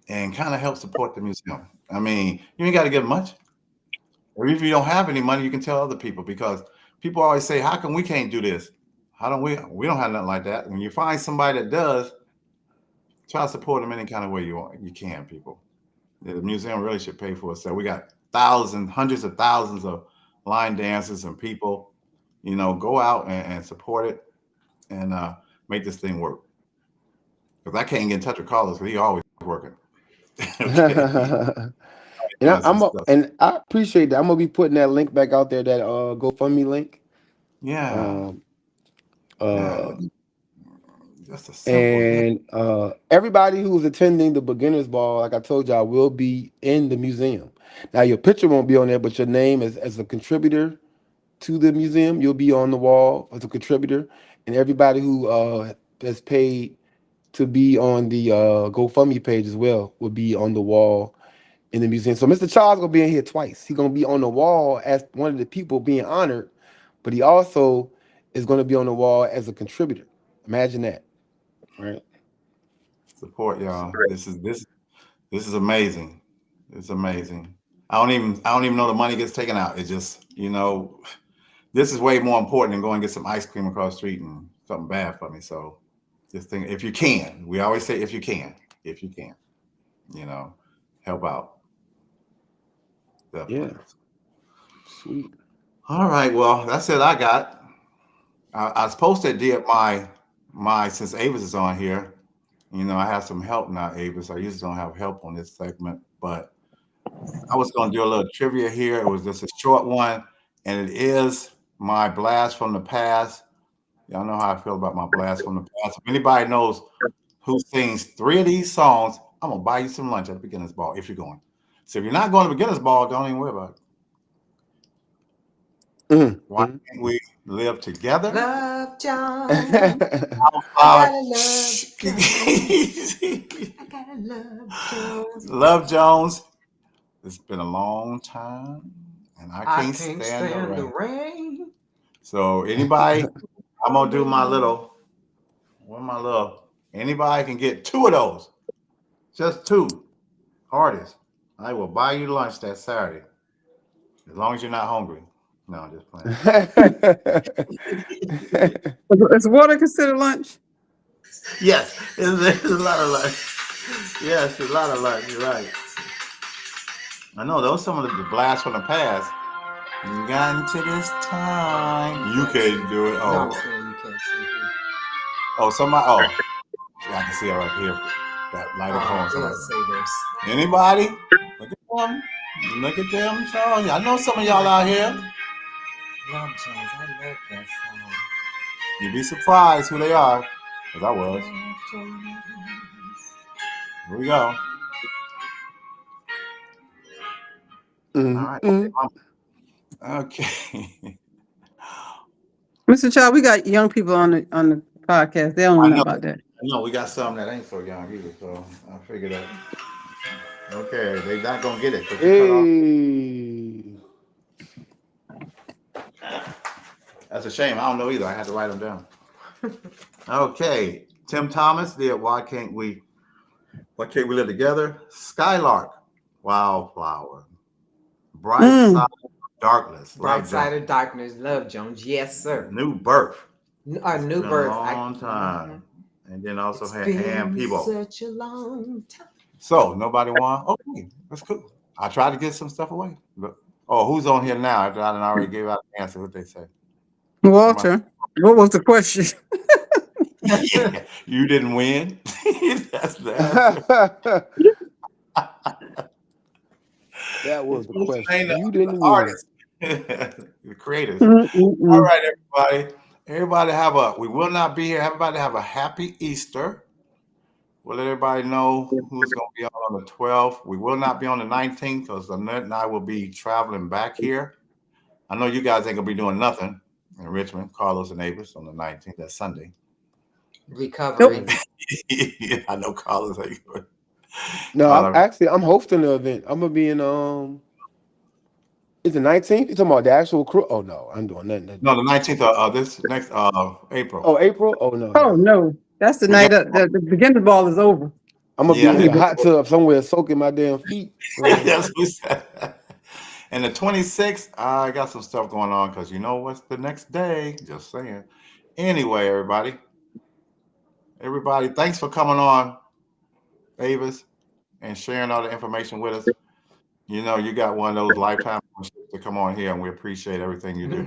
and kind of help support the museum. I mean, you ain't got to give much. Or if you don't have any money, you can tell other people because people always say, how come we can't do this? How don't we don't have nothing like that. When you find somebody that does, try to support them any kind of way you can, people. The museum really should pay for itself. We got thousands, hundreds of thousands of line dancers and people. Go out and support it and make this thing work. Because I can't get in touch with Carlos because he always working. Okay, he And doing some stuff. I appreciate that. I'm gonna be putting that link back out there, that GoFundMe link. Yeah, Um, yeah, uh, just a simple thing. and everybody who's attending the beginners ball, like I told y'all, will be in the museum. Now your picture won't be on there, but your name as a contributor to the museum, you'll be on the wall as a contributor, and everybody who has paid to be on the GoFundMe page as well will be on the wall in the museum. So Mr. Charles gonna be in here twice. He's gonna be on the wall as one of the people being honored, but he also is gonna be on the wall as a contributor. Imagine that, right? Support y'all. This is amazing. It's amazing. I don't even know the money gets taken out. It just, this is way more important than going and get some ice cream across the street and something bad for me. So just think, if you can, we always say if you can, help out. Definitely. Yeah. Sweet. All right. Well, that's it I got. I was supposed to did my since Avis is on here. I have some help now, Avis. I usually don't have help on this segment, but I was going to do a little trivia here. It was just a short one, and it is my blast from the past. Y'all know how I feel about my blast from the past. If anybody knows who sings 3 of these songs, I'm going to buy you some lunch at the beginner's ball if you're going. So if you're not going to beginner's ball, don't even worry about it. Mm-hmm. Why can't we live together? Love Jones. I gotta love Jones. Love Jones. It's been a long time, and I can't stand the rain. So anybody, I'm gonna do my little. Anybody can get 2 of those, just 2. Hardest. I will buy you lunch that Saturday, as long as you're not hungry. No, I'm just playing. Is water considered lunch? Yes, it's a lot of lunch. Yes, a lot of lunch. You're right. I know those some of the blasts from the past. You got into this time. You can't do it. Oh, No, I'm saying you can't see me. oh, somebody. Oh, yeah, I can see it right here. That light of phone. It'll say this. Anybody? Look at them. Look at them. Charles. I know some of y'all out here. Love Jones. I love that song. You'd be surprised who they are. Because I was. Here we go. Mm-hmm. All right. Okay. Mr. Charles, we got young people on the podcast. They don't know about that. No, we got some that ain't so young either, so I figured that. Okay, they not gonna get it. Hey. That's a shame. I don't know either. I had to write them down. Okay, Tim Thomas did Why Can't We Live Together? Skylark, Wildflower, Bright Side of Darkness. Bright Side of Darkness, Love Jones. Yes, sir. New Birth. New Birth. A long time. And then also had Ann Peeble. Such a long time. So nobody won. Okay, that's cool. I tried to get some stuff away. But, who's on here now? After I already gave out the answer, what they say. Walter, what was the question? Yeah, you didn't win. That's the answer. That was the question. You didn't win. Artists. The creators. All right, everybody. Everybody we will not be here. Everybody have a happy Easter. We'll let everybody know who's going to be on the 12th. We will not be on the 19th because Annette and I will be traveling back here. I know you guys ain't going to be doing nothing in Richmond, Carlos and Avis on the 19th. That's Sunday. Recovery. Yeah, I know Carlos ain't going. No, I'm hosting the event. I'm going to be in, is it 19th? You talking about the actual crew? Oh, no, I'm doing nothing. No, the 19th of this next April. Oh, April? Oh, no. Oh, no. That's the night the beginner ball is over. I'm going to be in the hot tub somewhere soaking my damn feet. That's what we said. And the 26th, I got some stuff going on because you know what's the next day? Just saying. Anyway, everybody, thanks for coming on, Avis, and sharing all the information with us. You know, you got one of those lifetime to come on here, and we appreciate everything you do.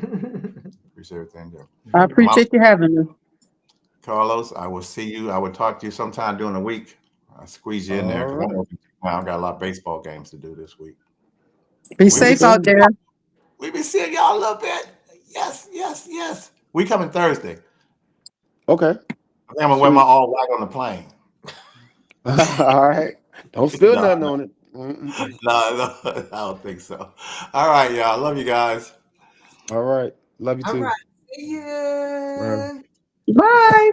Appreciate everything you do. I appreciate you having me. Carlos, I will see you. I will talk to you sometime during the week. I'll squeeze you in there because I've got a lot of baseball games to do this week. Be safe out there. We be seeing y'all a little bit. Yes. We coming Thursday. Okay. I'm gonna wear my all white on the plane. All right. Don't spill nothing on it. No, I don't think so. All right, y'all. Love you guys. All right. Love you too. All right. See you. Bye.